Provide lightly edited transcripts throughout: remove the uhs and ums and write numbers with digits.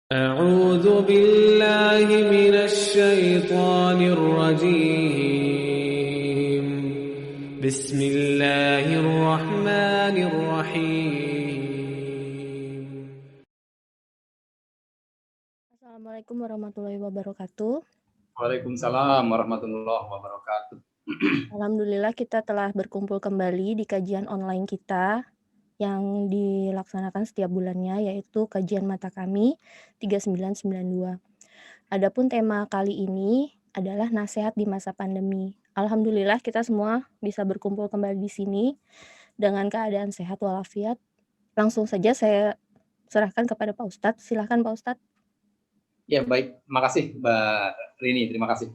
أعوذ بالله من الشيطان الرجيم بسم الله الرحمن الرحيم. Assalamualaikum warahmatullahi wabarakatuh. Waalaikumsalam warahmatullahi wabarakatuh. Alhamdulillah kita telah berkumpul kembali di kajian online kita yang dilaksanakan setiap bulannya, yaitu kajian mata kami 3992. Adapun tema kali ini adalah nasihat di masa pandemi. Alhamdulillah kita semua bisa berkumpul kembali di sini dengan keadaan sehat walafiat. Langsung saja saya serahkan kepada Pak Ustadz. Silahkan Pak Ustadz. Ya baik, makasih Mbak Rini, terima kasih.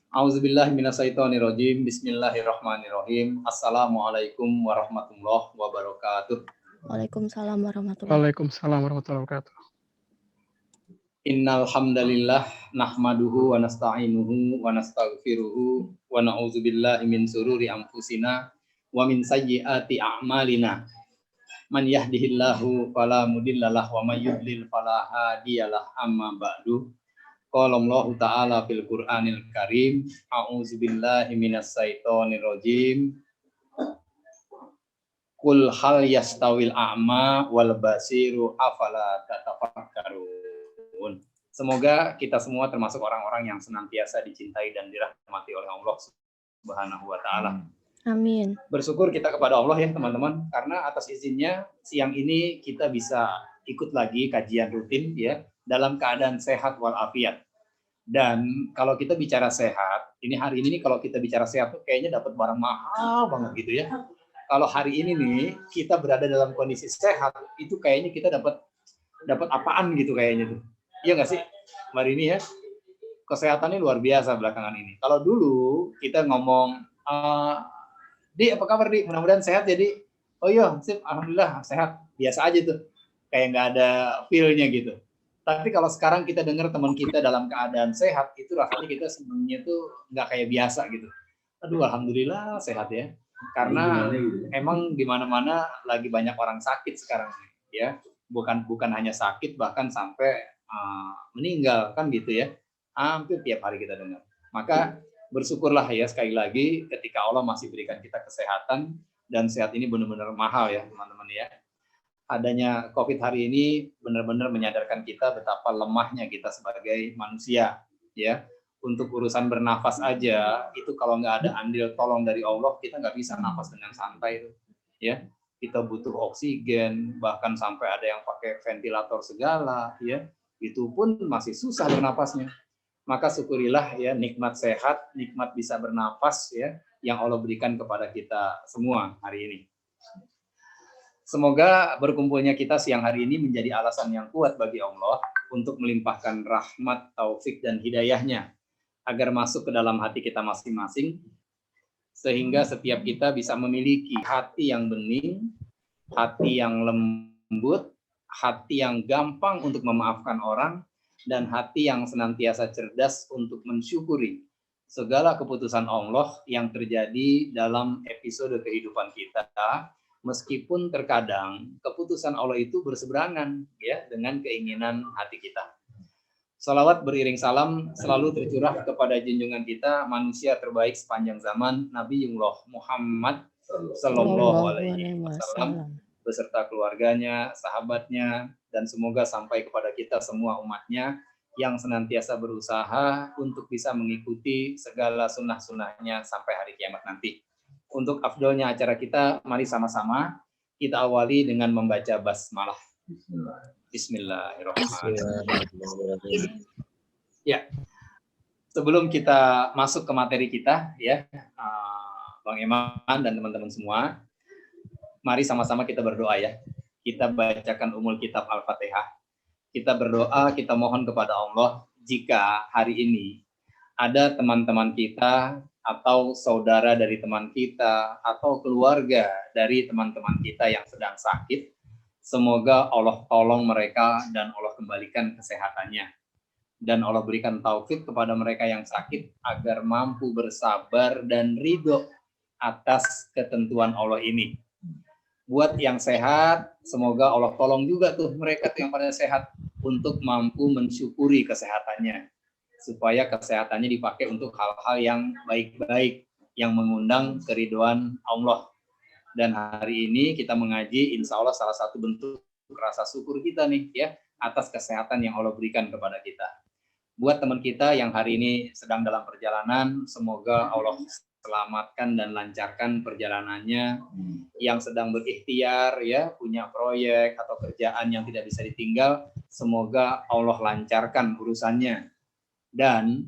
Auzubillahi minasyaitonirrajim. Bismillahirrahmanirrahim. Assalamualaikum warahmatullahi wabarakatuh. Waalaikumsalam warahmatullahi wabarakatuh. Innal hamdalillah nahmaduhu wa nasta'inuhu wa nastaghfiruhu wa na'udzubillahi min sururi anfusina wa min sayyiati a'malina. Man yahdihillahu fala mudhillalah wa may yudlil fala hadiyalah, amma ba'du. Qala Allahu ta'ala fil Qur'anil Karim, a'udzubillahi minasyaitonir rajim. Qul hal yastawil a'ma wal basiru afala tatafakkarun. Semoga kita semua termasuk orang-orang yang senantiasa dicintai dan dirahmati oleh Allah Subhanahu wa taala. Amin. Bersyukur kita kepada Allah ya teman-teman, karena atas izinnya siang ini kita bisa ikut lagi kajian rutin ya dalam keadaan sehat walafiat. Dan kalau kita bicara sehat, ini hari ini kalau kita bicara sehat tuh kayaknya dapat barang mahal banget gitu ya. Kalau hari ini nih kita berada dalam kondisi sehat, itu kayaknya kita dapat apaan gitu kayaknya tuh. Iya nggak sih, Mbak Rini ya? Kesehatannya luar biasa belakangan ini. Kalau dulu kita ngomong Di, apa kabar Di? Mudah-mudahan sehat jadi. Oh iya, sip, alhamdulillah sehat. Biasa aja tuh. Kayak nggak ada feel-nya gitu. Tapi kalau sekarang kita dengar teman kita dalam keadaan sehat, itu rasanya kita senangnya tuh nggak kayak biasa gitu. Aduh, alhamdulillah sehat ya. Karena emang di mana-mana lagi banyak orang sakit sekarang ya. Bukan hanya sakit, bahkan sampai meninggal kan gitu ya. Hampir tiap hari kita dengar. Maka bersyukurlah ya sekali lagi ketika Allah masih berikan kita kesehatan, dan sehat ini benar-benar mahal ya teman-teman ya. Adanya COVID hari ini benar-benar menyadarkan kita betapa lemahnya kita sebagai manusia ya. Untuk urusan bernafas aja itu kalau nggak ada andil tolong dari Allah, kita nggak bisa nafas dengan santai itu ya. Kita butuh oksigen, bahkan sampai ada yang pakai ventilator segala ya. Itu pun masih susah bernafasnya. Maka syukurilah ya nikmat sehat, nikmat bisa bernafas ya yang Allah berikan kepada kita semua hari ini. Semoga berkumpulnya kita siang hari ini menjadi alasan yang kuat bagi Allah untuk melimpahkan rahmat, taufik dan hidayahnya agar masuk ke dalam hati kita masing-masing, sehingga setiap kita bisa memiliki hati yang bening, hati yang lembut, hati yang gampang untuk memaafkan orang, dan hati yang senantiasa cerdas untuk mensyukuri segala keputusan Allah yang terjadi dalam episode kehidupan kita, meskipun terkadang keputusan Allah itu berseberangan ya dengan keinginan hati kita. Salawat beriring salam selalu tercurah kepada junjungan kita, manusia terbaik sepanjang zaman, Nabiullah Muhammad Sallallahu Alaihi Wasallam, beserta keluarganya, sahabatnya, dan semoga sampai kepada kita semua umatnya yang senantiasa berusaha untuk bisa mengikuti segala sunnah-sunnahnya sampai hari kiamat nanti. Untuk afdolnya acara kita, mari sama-sama kita awali dengan membaca basmalah. Bismillahirrahmanirrahim. Ya, sebelum kita masuk ke materi kita, ya, Bang Eman dan teman-teman semua, mari sama-sama kita berdoa ya. Kita bacakan umul kitab Al-Fatihah. Kita berdoa, kita mohon kepada Allah jika hari ini ada teman-teman kita atau saudara dari teman kita atau keluarga dari teman-teman kita yang sedang sakit, semoga Allah tolong mereka dan Allah kembalikan kesehatannya. Dan Allah berikan taufik kepada mereka yang sakit agar mampu bersabar dan ridho atas ketentuan Allah ini. Buat yang sehat, semoga Allah tolong juga tuh mereka tuh yang pada sehat. untuk mampu mensyukuri kesehatannya, supaya kesehatannya dipakai untuk hal-hal yang baik-baik, yang mengundang keridhaan Allah. Dan hari ini kita mengaji, insya Allah salah satu bentuk rasa syukur kita nih ya, atas kesehatan yang Allah berikan kepada kita. Buat teman kita yang hari ini sedang dalam perjalanan, semoga Allah selamatkan dan lancarkan perjalanannya. Yang sedang berikhtiar ya, punya proyek atau kerjaan yang tidak bisa ditinggal, semoga Allah lancarkan urusannya. Dan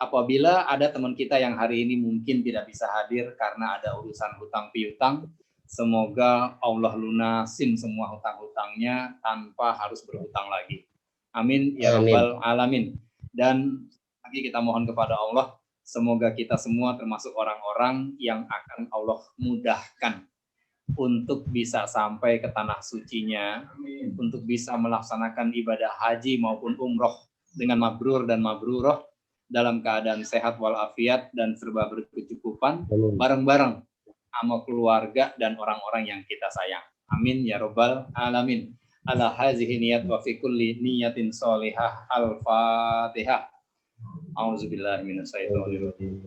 apabila ada teman kita yang hari ini mungkin tidak bisa hadir karena ada urusan hutang piutang, semoga Allah lunasin semua hutang-hutangnya tanpa harus berhutang lagi. Amin ya rabbal alamin. Dan lagi kita mohon kepada Allah, semoga kita semua termasuk orang-orang yang akan Allah mudahkan untuk bisa sampai ke tanah sucinya, untuk bisa melaksanakan ibadah haji maupun umroh dengan mabrur dan mabrurah dalam keadaan sehat walafiat dan serba berkecukupan, bareng-bareng sama keluarga dan orang-orang yang kita sayang. Amin ya rabbal alamin. Ala hazihi niyat wa fi kulli niyatin sholihah. Al-Fatihah. A'udzubillahi minasyaitonir rajim.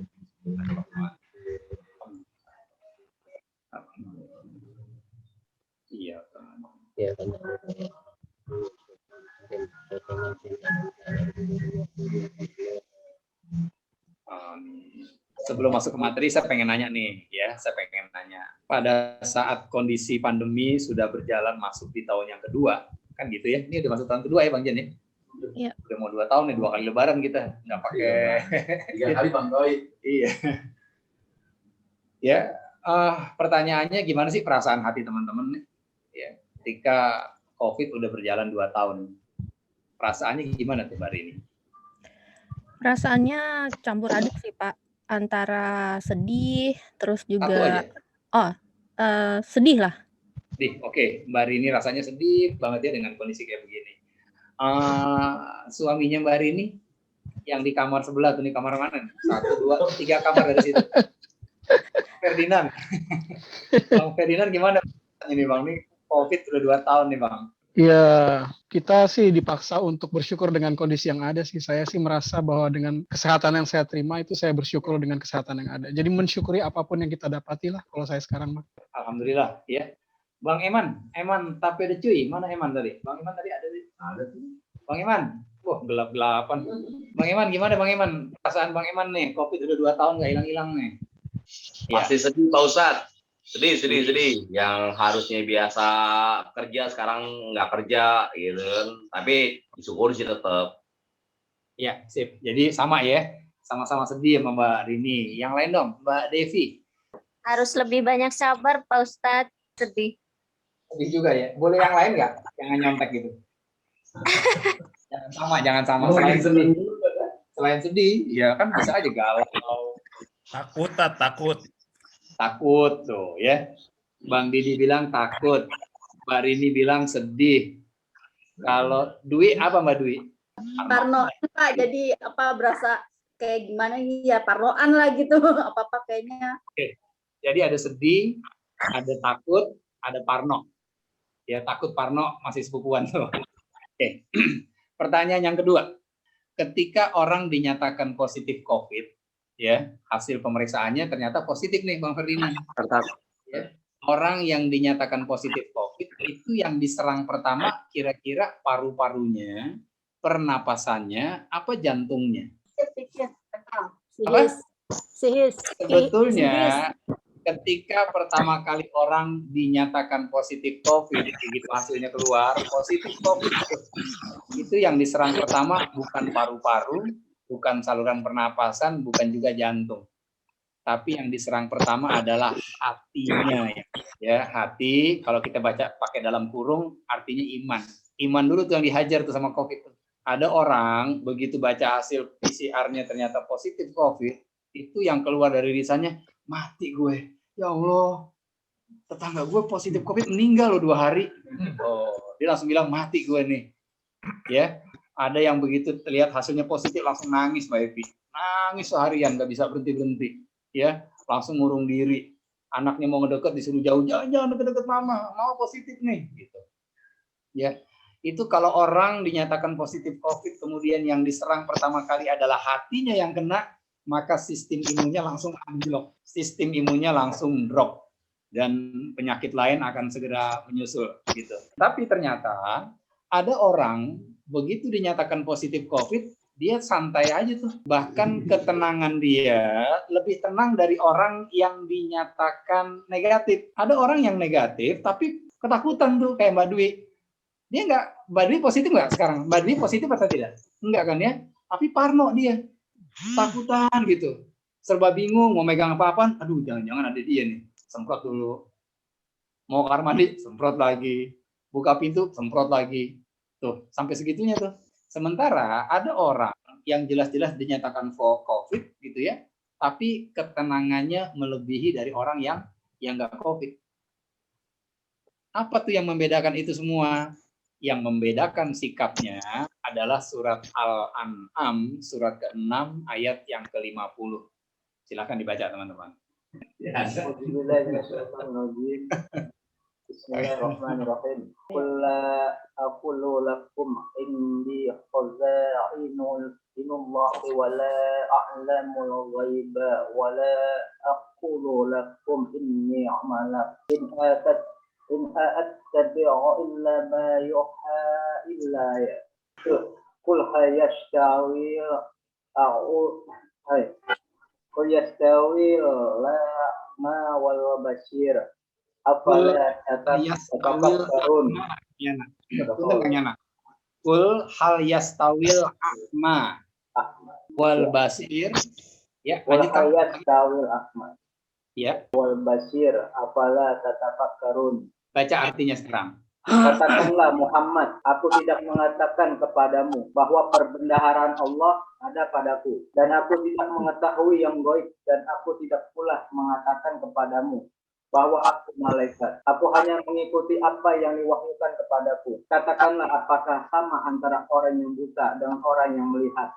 Iya kan. Ya, kan. Sebelum masuk ke materi, saya pengen nanya nih, ya, saya pengen nanya. Pada saat kondisi pandemi sudah berjalan masuk di tahun yang kedua, kan gitu ya? Ini udah masuk tahun kedua ya, Bang Jan ya? Iya. Udah mau 2 tahun nih, 2 kali Lebaran kita nggak pakai. 3 kali Bang Roy. Iya. Ya, pertanyaannya gimana sih perasaan hati teman-teman nih? Ya, ketika COVID udah berjalan 2 tahun, perasaannya gimana tuh hari ini? Perasaannya campur aduk sih Pak, antara sedih, terus Satu juga aja. Sedih lah. Sedih, oke. Mbak Rini rasanya sedih banget ya dengan kondisi kayak begini. Suaminya Mbak Rini yang di kamar sebelah tuh, di kamar mana? 1, 2, 3 kamar dari situ. Ferdinand. Bang Ferdinand gimana ini Bang? Ini COVID udah 2 tahun nih Bang. Ya, kita sih dipaksa untuk bersyukur dengan kondisi yang ada sih. Saya sih merasa bahwa dengan kesehatan yang saya terima itu saya bersyukur dengan kesehatan yang ada. Jadi mensyukuri apapun yang kita dapati lah kalau saya sekarang mah. Alhamdulillah ya. Bang Eman tapi ada cuy. Mana Eman tadi? Bang Eman tadi ada tuh. Bang Eman. Wah, gelap-gelapan. Bang Eman gimana Bang Eman? Perasaan Bang Eman nih, COVID udah 2 tahun nggak hilang-hilang nih. Pasti sedih Pak Ustadz. Sedih. Yang harusnya biasa kerja sekarang nggak kerja gitu kan. Tapi disyukuri sih tetap. Ya, sip. Jadi sama ya. Sama-sama sedih sama Mbak Rini. Yang lain dong, Mbak Devi. Harus lebih banyak sabar Pak Ustadz. Sedih. Sedih juga ya. Boleh yang lain nggak? Jangan nyontek gitu. Jangan sama. Selain sedih, ya kan bisa aja galau. Takut tuh ya. Bang Didi bilang takut. Mbak Rini bilang sedih. Kalau Dwi apa Mbak Dwi? Parno Pak, jadi apa berasa kayak gimana ya, parnoan lah gitu. Apa-apa kayaknya. Oke. Jadi ada sedih, ada takut, ada parno. Ya, takut parno masih sepupuan tuh. Oke. Pertanyaan yang kedua. Ketika orang dinyatakan positif COVID, ya, hasil pemeriksaannya ternyata positif nih Bang Ferdinand. Ya. Orang yang dinyatakan positif COVID itu yang diserang pertama kira-kira paru-parunya, pernapasannya, apa jantungnya? Sebetulnya ketika pertama kali orang dinyatakan positif COVID, begitu hasilnya keluar positif COVID, itu yang diserang pertama bukan paru-paru, bukan saluran pernapasan, bukan juga jantung. Tapi yang diserang pertama adalah hatinya. Ya, hati, kalau kita baca pakai dalam kurung, artinya iman. Iman dulu tuh yang dihajar tuh sama COVID. Ada orang, begitu baca hasil PCR-nya ternyata positif COVID, itu yang keluar dari lisannya, mati gue. Ya Allah, tetangga gue positif COVID, meninggal loh 2 hari. Oh, dia langsung bilang, mati gue nih. Ya. Ada yang begitu terlihat hasilnya positif langsung nangis Mbak Evi. Nangis seharian, nggak bisa berhenti-berhenti. Ya, langsung ngurung diri. Anaknya mau ngedeket disuruh jauh, jangan deket-deket mama positif nih gitu. Ya. Itu kalau orang dinyatakan positif COVID, kemudian yang diserang pertama kali adalah hatinya yang kena, maka sistem imunnya langsung anjlok, sistem imunnya langsung drop, dan penyakit lain akan segera menyusul gitu. Tapi ternyata ada orang begitu dinyatakan positif COVID, dia santai aja tuh. Bahkan ketenangan dia lebih tenang dari orang yang dinyatakan negatif. Ada orang yang negatif tapi ketakutan tuh, kayak Mbak Dwi. Dia nggak, Mbak Dwi positif nggak sekarang? Mbak Dwi positif atau tidak? Enggak kan ya? Tapi parno dia, takutan gitu. Serba bingung, mau megang apa-apaan, aduh jangan-jangan ada dia nih. Semprot dulu. Mau kamar mandi, semprot lagi. Buka pintu, semprot lagi. Tuh, sampai segitunya tuh. Sementara ada orang yang jelas-jelas dinyatakan COVID gitu ya, tapi ketenangannya melebihi dari orang yang nggak COVID. Apa tuh yang membedakan itu semua? Yang membedakan sikapnya adalah surat Al-An'am, surat ke-6 ayat yang ke-50. Silakan dibaca teman-teman. Bismillahirrahmanirrahim. Qul la aqulu lakum indi khaza'inul minallahi wa la a'lamul ghaiba wa la aqulu lakum inni malak in attabi'u illa ma yuha illa ya. Qul hayastawi qul yastawi la ma wal basir. Afala tatafakkarun. Kul hal yastawil a'ma wal basir. Ya, Wal yastawil a'ma ya, wal basir afala tatafakkarun. baca artinya sekarang. Katakanlah Muhammad, aku tidak mengatakan kepadamu bahwa perbendaharaan Allah ada padaku, dan aku tidak mengetahui yang gaib, dan aku tidak pula mengatakan kepadamu bahwa aku malaikat. Aku hanya mengikuti apa yang diwahyukan kepadaku. Katakanlah, apakah sama antara orang yang buta dengan orang yang melihat?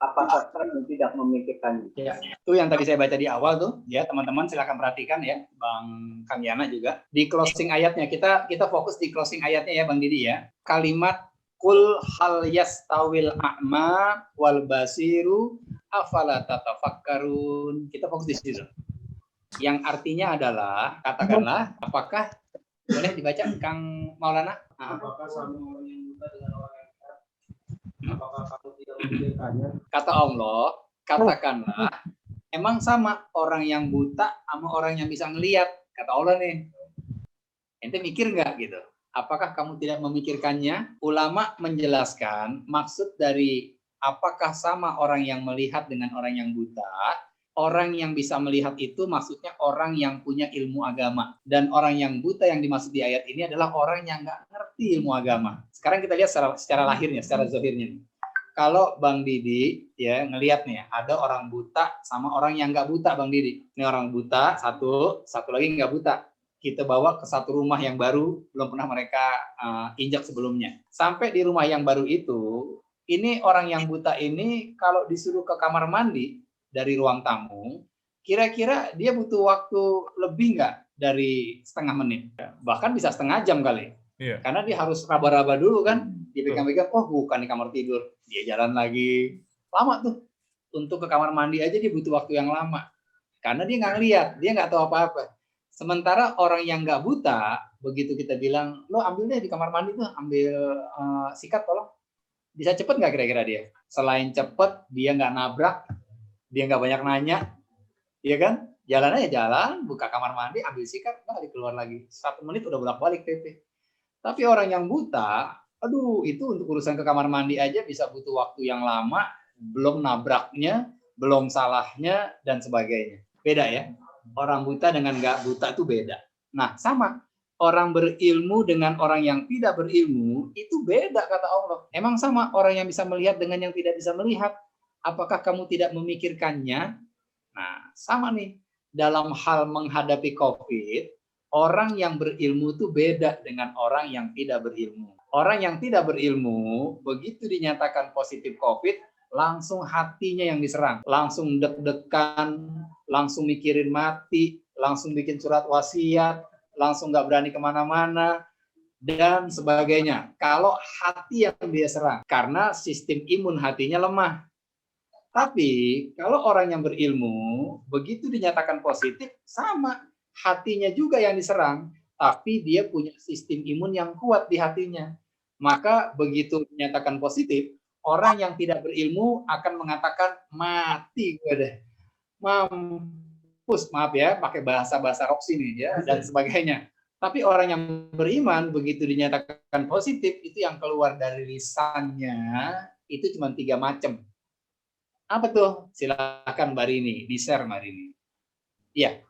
Apakah kamu tidak memikirkannya? Ya, itu yang tadi saya baca di awal tuh, ya teman-teman silakan perhatikan ya, Bang Kamyana juga. Di closing ayatnya, kita fokus di closing ayatnya ya Bang Didi ya. Kalimat kul hal yastawil a'ma wal basiru afala tatafakkarun. Kita fokus di situ. Yang artinya adalah, katakanlah, apakah boleh dibaca Kang Maulana? Apakah sama orang yang buta dengan orang yang lihat? Apakah kamu tidak memikirkannya? Kata Allah, katakanlah, emang sama orang yang buta sama orang yang bisa ngelihat? Kata Allah nih, ente mikir nggak gitu? Apakah kamu tidak memikirkannya? Ulama menjelaskan maksud dari apakah sama orang yang melihat dengan orang yang buta. Orang yang bisa melihat itu maksudnya orang yang punya ilmu agama. Dan orang yang buta yang dimaksud di ayat ini adalah orang yang nggak ngerti ilmu agama. Sekarang kita lihat secara lahirnya, secara zahirnya. Kalau Bang Didi ya ngelihat nih, ada orang buta sama orang yang nggak buta Bang Didi. Ini orang buta, satu lagi nggak buta. Kita bawa ke satu rumah yang baru, belum pernah mereka injak sebelumnya. Sampai di rumah yang baru itu, ini orang yang buta ini kalau disuruh ke kamar mandi, dari ruang tamu, kira-kira dia butuh waktu lebih nggak dari setengah menit? Bahkan bisa setengah jam kali. Iya. Karena dia harus raba-raba dulu kan, dipegang-pegang, oh bukan di kamar tidur. Dia jalan lagi. Lama tuh. Untuk ke kamar mandi aja dia butuh waktu yang lama. Karena dia nggak ngeliat, dia nggak tahu apa-apa. Sementara orang yang nggak buta, begitu kita bilang, lo ambil deh di kamar mandi tuh, ambil sikat tolong. Bisa cepet nggak kira-kira dia? Selain cepet, dia nggak nabrak, dia nggak banyak nanya, ya kan? Jalan aja jalan, buka kamar mandi, ambil sikat, balik keluar lagi. 1 menit udah bolak-balik PP. Tapi orang yang buta, aduh itu untuk urusan ke kamar mandi aja bisa butuh waktu yang lama, belum nabraknya, belum salahnya, dan sebagainya. Beda ya? Orang buta dengan nggak buta itu beda. Nah sama, orang berilmu dengan orang yang tidak berilmu, itu beda kata Allah. Emang sama orang yang bisa melihat dengan yang tidak bisa melihat. Apakah kamu tidak memikirkannya? Nah, sama nih. Dalam hal menghadapi COVID, orang yang berilmu itu beda dengan orang yang tidak berilmu. Orang yang tidak berilmu, begitu dinyatakan positif COVID, langsung hatinya yang diserang. Langsung deg-degan, langsung mikirin mati, langsung bikin surat wasiat, langsung nggak berani kemana-mana. dan sebagainya. Kalau hati yang dia serang, karena sistem imun hatinya lemah. Tapi kalau orang yang berilmu, begitu dinyatakan positif, sama. Hatinya juga yang diserang, tapi dia punya sistem imun yang kuat di hatinya. Maka begitu dinyatakan positif, orang yang tidak berilmu akan mengatakan, mati gue deh. Mampus, maaf ya, pakai bahasa-bahasa roksi nih ya, dan sebagainya. Tapi orang yang beriman, begitu dinyatakan positif, itu yang keluar dari lisannya, itu cuma 3 macam. Apa tuh? Silakan Mbak Rini, di-share Mbak Rini. Iya.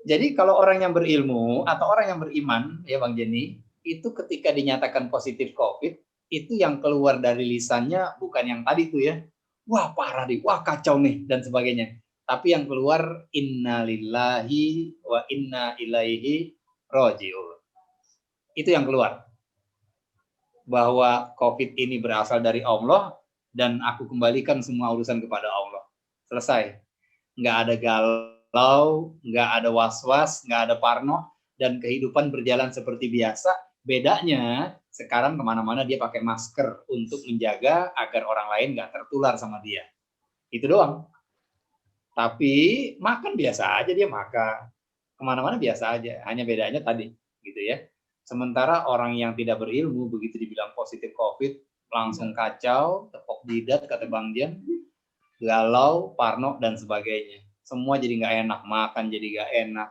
Jadi kalau orang yang berilmu atau orang yang beriman, ya Bang Jenny, itu ketika dinyatakan positif COVID, itu yang keluar dari lisannya bukan yang tadi tuh ya. Wah parah nih, wah kacau nih, dan sebagainya. Tapi yang keluar, innalillahi wa inna ilaihi raji'un. Itu yang keluar. Bahwa COVID ini berasal dari Allah, dan aku kembalikan semua urusan kepada Allah. Selesai. Nggak ada galau, nggak ada was-was, nggak ada parno, dan kehidupan berjalan seperti biasa. Bedanya, sekarang kemana-mana dia pakai masker untuk menjaga agar orang lain nggak tertular sama dia. Itu doang. Tapi makan biasa aja dia makan. Kemana-mana biasa aja. Hanya bedanya tadi, gitu ya. Sementara orang yang tidak berilmu, begitu dibilang positif COVID, langsung kacau, tepok jidat, kata Bang Jan, galau, parno, dan sebagainya. Semua jadi nggak enak, makan jadi nggak enak.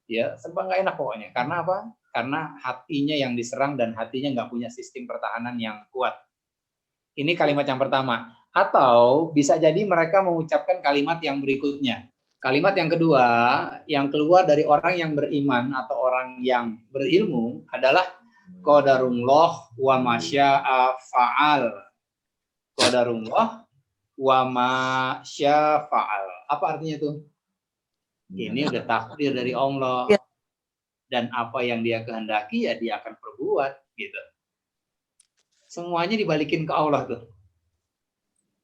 Ya, serba nggak enak pokoknya. Karena apa? Karena hatinya yang diserang dan hatinya nggak punya sistem pertahanan yang kuat. Ini kalimat yang pertama. Atau bisa jadi mereka mengucapkan kalimat yang berikutnya. Kalimat yang kedua, yang keluar dari orang yang beriman atau orang yang berilmu adalah qadarullah wa masya'a fa'al. Qadarullah wa masya'a fa'al. Apa artinya itu? Ini udah takdir dari Allah. Dan apa yang dia kehendaki ya dia akan perbuat gitu. Semuanya dibalikin ke Allah tuh.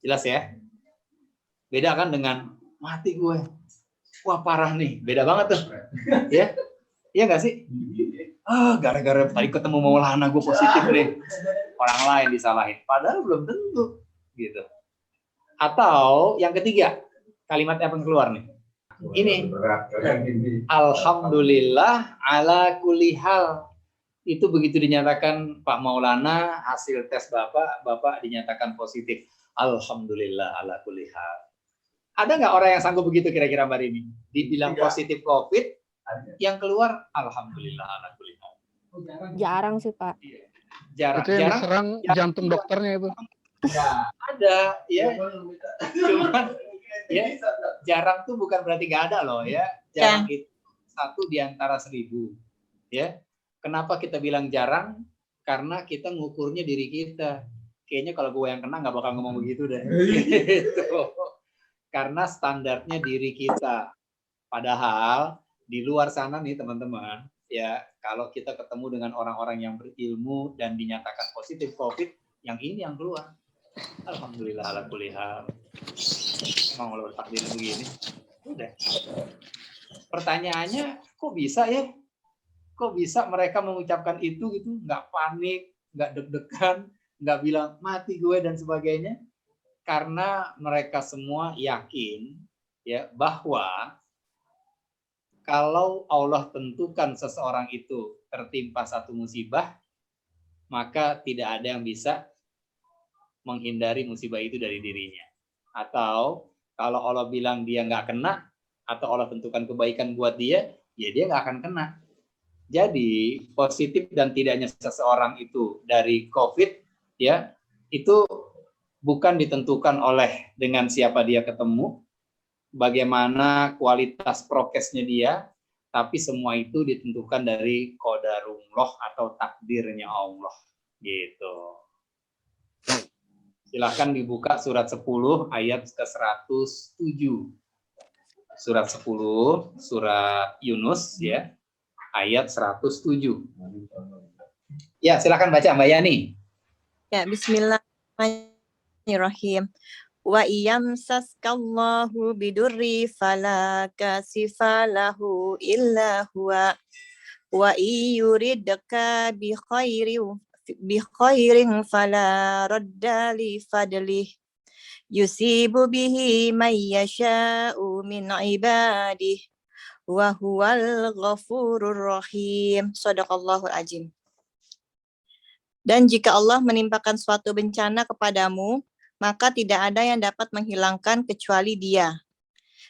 Jelas ya? Beda kan dengan mati gue. Wah parah nih, beda banget tuh. Ya? Iya nggak sih? Gara-gara tadi ketemu Maulana gue positif nih. Orang lain disalahin. Padahal belum tentu gitu. Atau yang ketiga, kalimat yang keluar nih. Ini alhamdulillah ala kulli hal. Itu begitu dinyatakan Pak Maulana hasil tes Bapak dinyatakan positif. Alhamdulillah ala kulli hal. Ada nggak orang yang sanggup begitu kira-kira Mbak Rini? Dibilang positif COVID, yang keluar alhamdulillah ala kulli hal. Jarang sih Pak. Itu yang diserang jantung dokternya itu. Ya, ada ya. Cuman ya, jarang tuh bukan berarti nggak ada loh ya. Jarang itu 1 di antara 1000. Ya. Kenapa kita bilang jarang? Karena kita ngukurnya diri kita. Kayaknya kalau gue yang kena nggak bakal ngomong begitu deh. Gitu. Karena standarnya diri kita. Padahal di luar sana nih teman-teman, ya kalau kita ketemu dengan orang-orang yang berilmu dan dinyatakan positif COVID, yang ini yang keluar. Alhamdulillah ala kulli hal. Emang Allah takdir begini. Udah. Pertanyaannya, kok bisa ya? Kok bisa mereka mengucapkan itu gitu, nggak panik, nggak deg-degan, nggak bilang mati gue dan sebagainya? Karena mereka semua yakin ya bahwa kalau Allah tentukan seseorang itu tertimpa satu musibah, maka tidak ada yang bisa menghindari musibah itu dari dirinya. Atau kalau Allah bilang dia nggak kena, atau Allah tentukan kebaikan buat dia, ya dia nggak akan kena. Jadi positif dan tidaknya seseorang itu dari COVID, ya itu bukan ditentukan oleh dengan siapa dia ketemu, bagaimana kualitas prokesnya dia, tapi semua itu ditentukan dari qadarullah atau takdirnya Allah. Gitu. Silahkan dibuka surat 10 ayat ke-107. Surat 10, surat Yunus ya, ayat 107. Ya, silakan baca Mbak Yani. Ya, bismillahirrahmanirrahim. Wa iyamsaskallahu bidurri fala kasifa lahu illa huwa Wa yuridka bi khairin fala radda li fadlih yusibu bihi man yasha'u min ibadih wa huwal ghafurur rahim. Shadaqallahul azim. Dan jika Allah menimpakan suatu bencana kepadamu, maka tidak ada yang dapat menghilangkan kecuali Dia.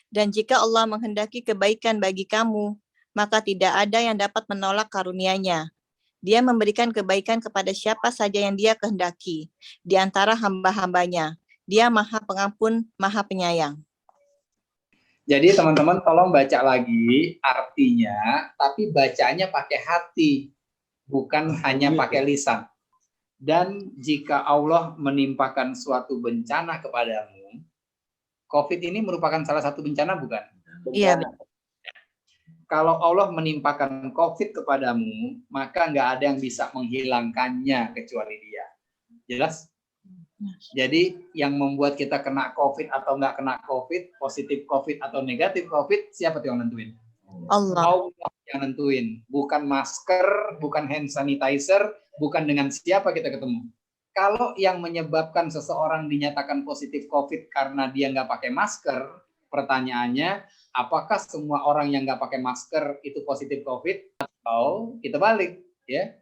Dan jika Allah menghendaki kebaikan bagi kamu, maka tidak ada yang dapat menolak karunia-Nya. Dia memberikan kebaikan kepada siapa saja yang Dia kehendaki di antara hamba-hambanya. Dia Maha Pengampun, Maha Penyayang. Jadi teman-teman tolong baca lagi artinya, tapi bacanya pakai hati, bukan hanya pakai lisan. Dan jika Allah menimpakan suatu bencana kepadamu, COVID ini merupakan salah satu bencana, bukan? Iya. Kalau Allah menimpakan COVID kepadamu, maka nggak ada yang bisa menghilangkannya kecuali Dia. Jelas? Jadi yang membuat kita kena COVID atau nggak kena COVID, positif COVID atau negatif COVID, siapa tuh yang nentuin? Allah yang nentuin. Bukan masker, bukan hand sanitizer, bukan dengan siapa kita ketemu. Kalau yang menyebabkan seseorang dinyatakan positif COVID karena dia nggak pakai masker, pertanyaannya, apakah semua orang yang nggak pakai masker itu positif COVID? Atau kita balik, ya?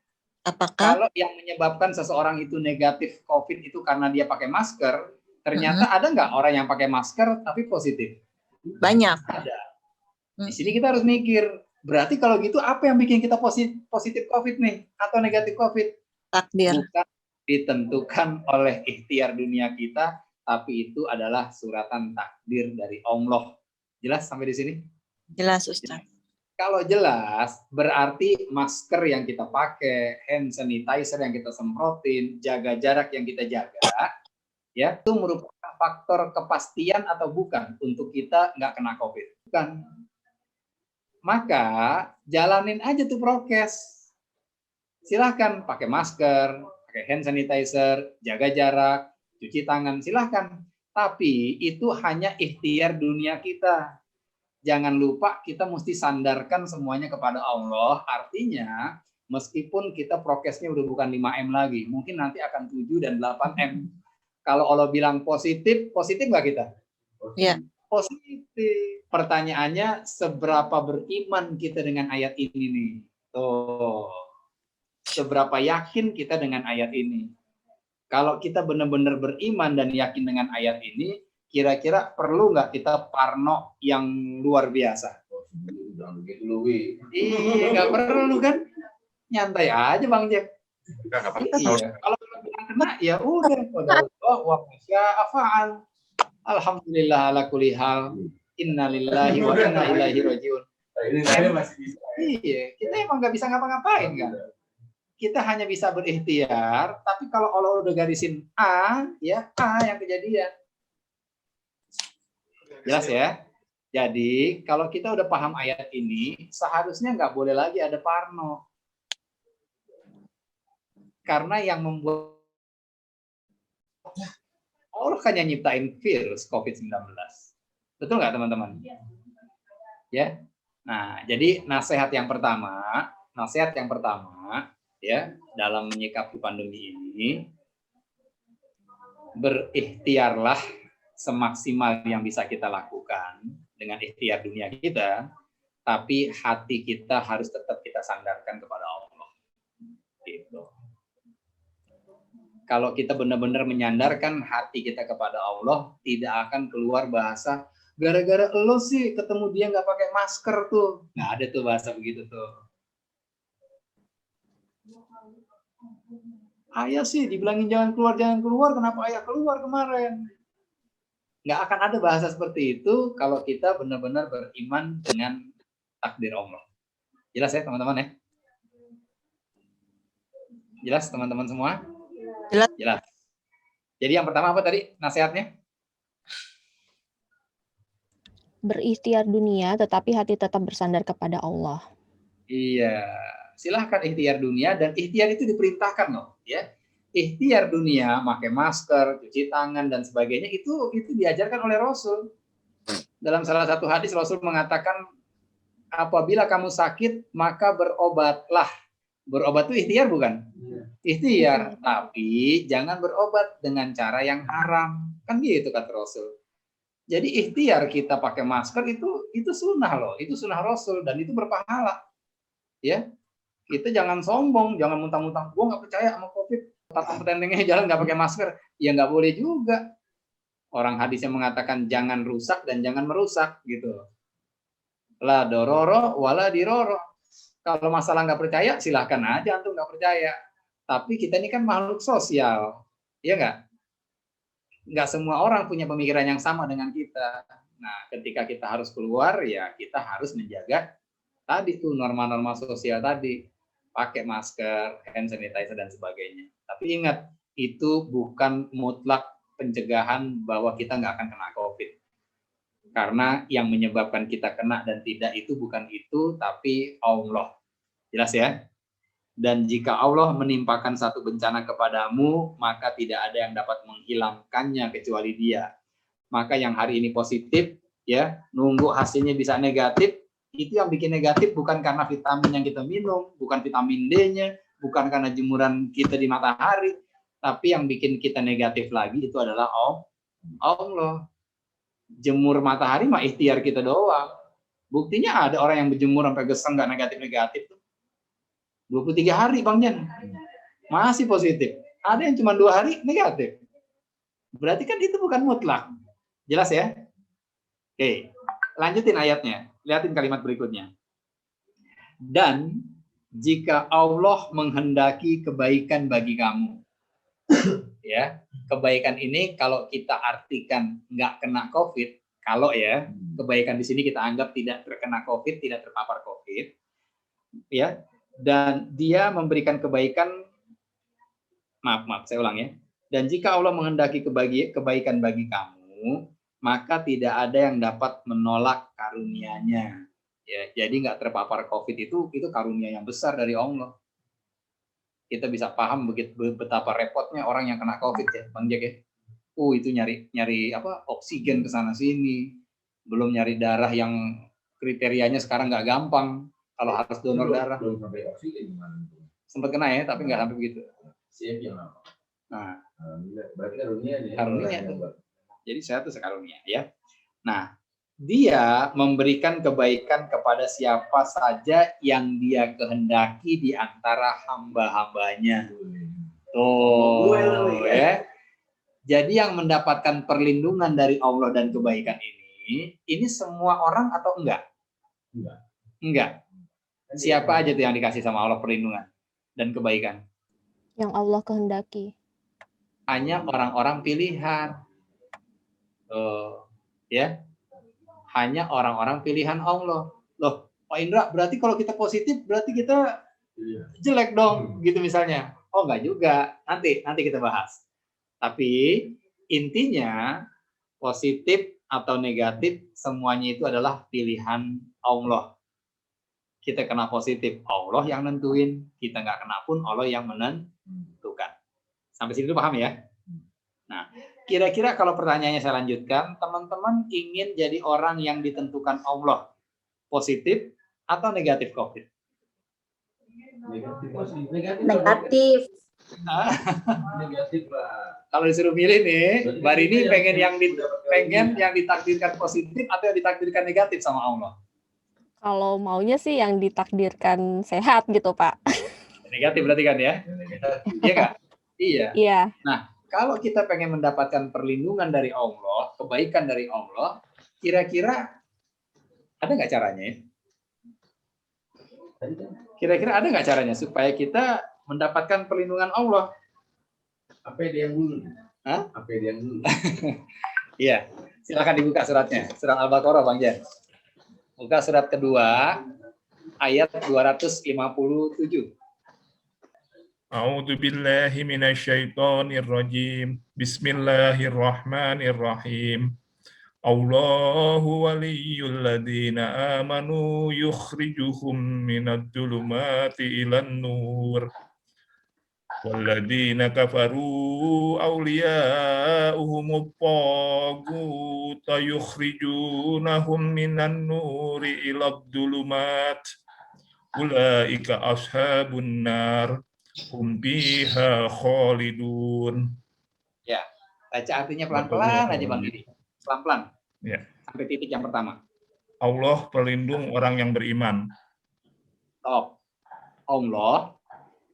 Apakah? Kalau yang menyebabkan seseorang itu negatif COVID itu karena dia pakai masker, ternyata ada nggak orang yang pakai masker tapi positif? Banyak. Ada. Di sini kita harus mikir, berarti kalau gitu apa yang bikin kita positif COVID nih atau negatif COVID? Takdir. Bukan ditentukan oleh ikhtiar dunia kita, tapi itu adalah suratan takdir dari Allah. Jelas sampai di sini? Jelas, Ustaz. Kalau jelas, berarti masker yang kita pakai, hand sanitizer yang kita semprotin, jaga jarak yang kita jaga, ya itu merupakan faktor kepastian atau bukan untuk kita nggak kena COVID? Bukan. Maka jalanin aja tuh prokes. Silahkan pakai masker, pakai hand sanitizer, jaga jarak, cuci tangan, silahkan. Tapi itu hanya ikhtiar dunia kita. Jangan lupa kita mesti sandarkan semuanya kepada Allah. Artinya, meskipun kita prokesnya udah bukan 5M lagi, mungkin nanti akan 7 dan 8M. Kalau Allah bilang positif, positif nggak kita? Iya. Positif. Pertanyaannya, seberapa beriman kita dengan ayat ini nih? Tuh. Seberapa yakin kita dengan ayat ini? Kalau kita benar-benar beriman dan yakin dengan ayat ini, kira-kira perlu nggak kita parno yang luar biasa? Iya, nggak perlu kan? Nyantai aja Bang Jack. Iya. Kalau bilang kena, ya udah. Wa masya'a fa'al. Alhamdulillah ala kulli hal. Innalillahi wa inna ilaihi rajiun. Ini masih bisa. Iya, kita emang nggak bisa ngapa-ngapain kan? Kita hanya bisa berikhtiar, tapi kalau Allah udah garisin A, ya A yang kejadian. Jelas ya? Jadi, kalau kita udah paham ayat ini, seharusnya nggak boleh lagi ada parno. Karena yang membuat Allah kan yang nyiptain virus COVID-19. Betul nggak teman-teman? Ya. Nah, jadi nasihat yang pertama ya dalam menyikapi pandemi ini, berikhtiarlah semaksimal yang bisa kita lakukan dengan ikhtiar dunia kita, tapi hati kita harus tetap kita sandarkan kepada Allah. Gitu. Kalau kita benar-benar menyandarkan hati kita kepada Allah, tidak akan keluar bahasa gara-gara lo sih ketemu dia nggak pakai masker tuh. Nggak ada tuh bahasa begitu tuh. Ayah sih dibilangin jangan keluar, kenapa ayah keluar kemarin? Nggak akan ada bahasa seperti itu kalau kita benar-benar beriman dengan takdir Allah. Jelas ya teman-teman ya? Jelas teman-teman semua? Jelas. Jadi yang pertama apa tadi nasihatnya? Berikhtiar dunia, tetapi hati tetap bersandar kepada Allah. Iya. Silahkan ikhtiar dunia, dan ikhtiar itu diperintahkan loh, ya. Ikhtiar dunia, pakai masker, cuci tangan dan sebagainya itu diajarkan oleh Rasul. Dalam salah satu hadis Rasul mengatakan apabila kamu sakit, maka berobatlah. Berobat itu ikhtiar bukan? Ikhtiar, tapi jangan berobat dengan cara yang haram. Kan gitu kata Rasul. Jadi ikhtiar kita pakai masker itu sunnah loh, itu sunnah Rasul dan itu berpahala. Ya, kita jangan sombong, jangan muntah-muntah. Gua nggak percaya sama COVID. Tatang petentengnya jalan nggak pakai masker, ya nggak boleh juga. Orang hadisnya mengatakan jangan rusak dan jangan merusak gitu. La dororo wala diroro. Kalau masalah nggak percaya, silahkan aja antum nggak percaya. Tapi kita ini kan makhluk sosial, ya nggak? Nggak semua orang punya pemikiran yang sama dengan kita. Nah, ketika kita harus keluar, ya kita harus menjaga tadi tuh norma-norma sosial tadi. Pakai masker, hand sanitizer, dan sebagainya. Tapi ingat, itu bukan mutlak pencegahan bahwa kita nggak akan kena COVID. Karena yang menyebabkan kita kena dan tidak itu bukan itu, tapi Allah. Jelas ya? Dan jika Allah menimpakan satu bencana kepadamu, maka tidak ada yang dapat menghilangkannya kecuali Dia. Maka yang hari ini positif, ya, nunggu hasilnya bisa negatif, itu yang bikin negatif bukan karena vitamin yang kita minum, bukan vitamin D-nya, bukan karena jemuran kita di matahari, tapi yang bikin kita negatif lagi itu adalah Allah. Jemur matahari mah ikhtiar kita doang. Buktinya ada orang yang berjemur sampai geseng nggak negatif-negatif tuh. 23 hari Bang Jan masih positif. Ada yang cuma 2 hari negatif. Berarti kan itu bukan mutlak. Jelas ya? Oke, lanjutin ayatnya. Lihatin kalimat berikutnya. Dan jika Allah menghendaki kebaikan bagi kamu, ya, kebaikan ini kalau kita artikan nggak kena COVID, kalau ya kebaikan di sini kita anggap tidak terkena COVID, tidak terpapar COVID, ya, dan Dia memberikan kebaikan, maaf, saya ulang ya. Dan jika Allah menghendaki kebaikan bagi kamu, maka tidak ada yang dapat menolak karunia-Nya. Ya, jadi nggak terpapar COVID itu karunia yang besar dari Allah. Kita bisa paham begitu betapa repotnya orang yang kena COVID ya, Bang Jack ya. Itu nyari apa oksigen ke sana sini, belum nyari darah yang kriterianya sekarang nggak gampang. Kalau harus donor darah. Belum sampai oksigen gimana? Sempat kena ya, tapi nggak sampai begitu. Siap yang apa? Nah, berarti karunia itu. Jadi saya tuh sekarunia ya. Nah, Dia memberikan kebaikan kepada siapa saja yang Dia kehendaki di antara hamba-hambanya. Tuh, ya. Jadi yang mendapatkan perlindungan dari Allah dan kebaikan ini semua orang atau enggak? Enggak. Siapa aja tuh yang dikasih sama Allah perlindungan dan kebaikan? Yang Allah kehendaki. Hanya orang-orang pilihan. Ya. Hanya orang-orang pilihan Allah. Loh, Pak Indra, berarti kalau kita positif berarti kita jelek dong, gitu misalnya. Oh, enggak juga. Nanti kita bahas. Tapi intinya positif atau negatif semuanya itu adalah pilihan Allah. Kita kena positif, Allah yang nentuin. Kita nggak kena pun Allah yang menentukan. Sampai sini paham ya? Nah, kira-kira kalau pertanyaannya saya lanjutkan, teman-teman ingin jadi orang yang ditentukan Allah positif atau negatif COVID? Negatif. Negatif lah. Kalau disuruh milih nih, Mbak Rini pengen yang ditakdirkan positif atau yang ditakdirkan negatif sama Allah? Kalau maunya sih yang ditakdirkan sehat gitu, Pak. Negatif berarti kan ya? Iya nggak? Iya. Iya. Nah, kalau kita pengen mendapatkan perlindungan dari Allah, kebaikan dari Allah, kira-kira ada nggak caranya ya? Kira-kira ada nggak caranya supaya kita mendapatkan perlindungan Allah? Apa yang dulu? Hah? Apa yang dulu? Iya, silakan dibuka suratnya, surat Al-Baqarah Bang Jan. Buka surat kedua, ayat 257. A'udzu billahi minasyaitonir rajim. Bismillahirrahmanirrahim. Allahu waliyyul ladzina amanu yukhrijuhum minadh dhulumati ilan nur. Walladzina kafaru awliya'uhumut taghut yukhrijunahum minan nuri ilad dhulumat. Ulaika ashabun nar hum fiha khalidun. Ya, baca artinya pelan-pelan aja Bang Didi. Pelan-pelan. Ya. Sampai titik yang pertama. Allah pelindung orang yang beriman. Top. Allah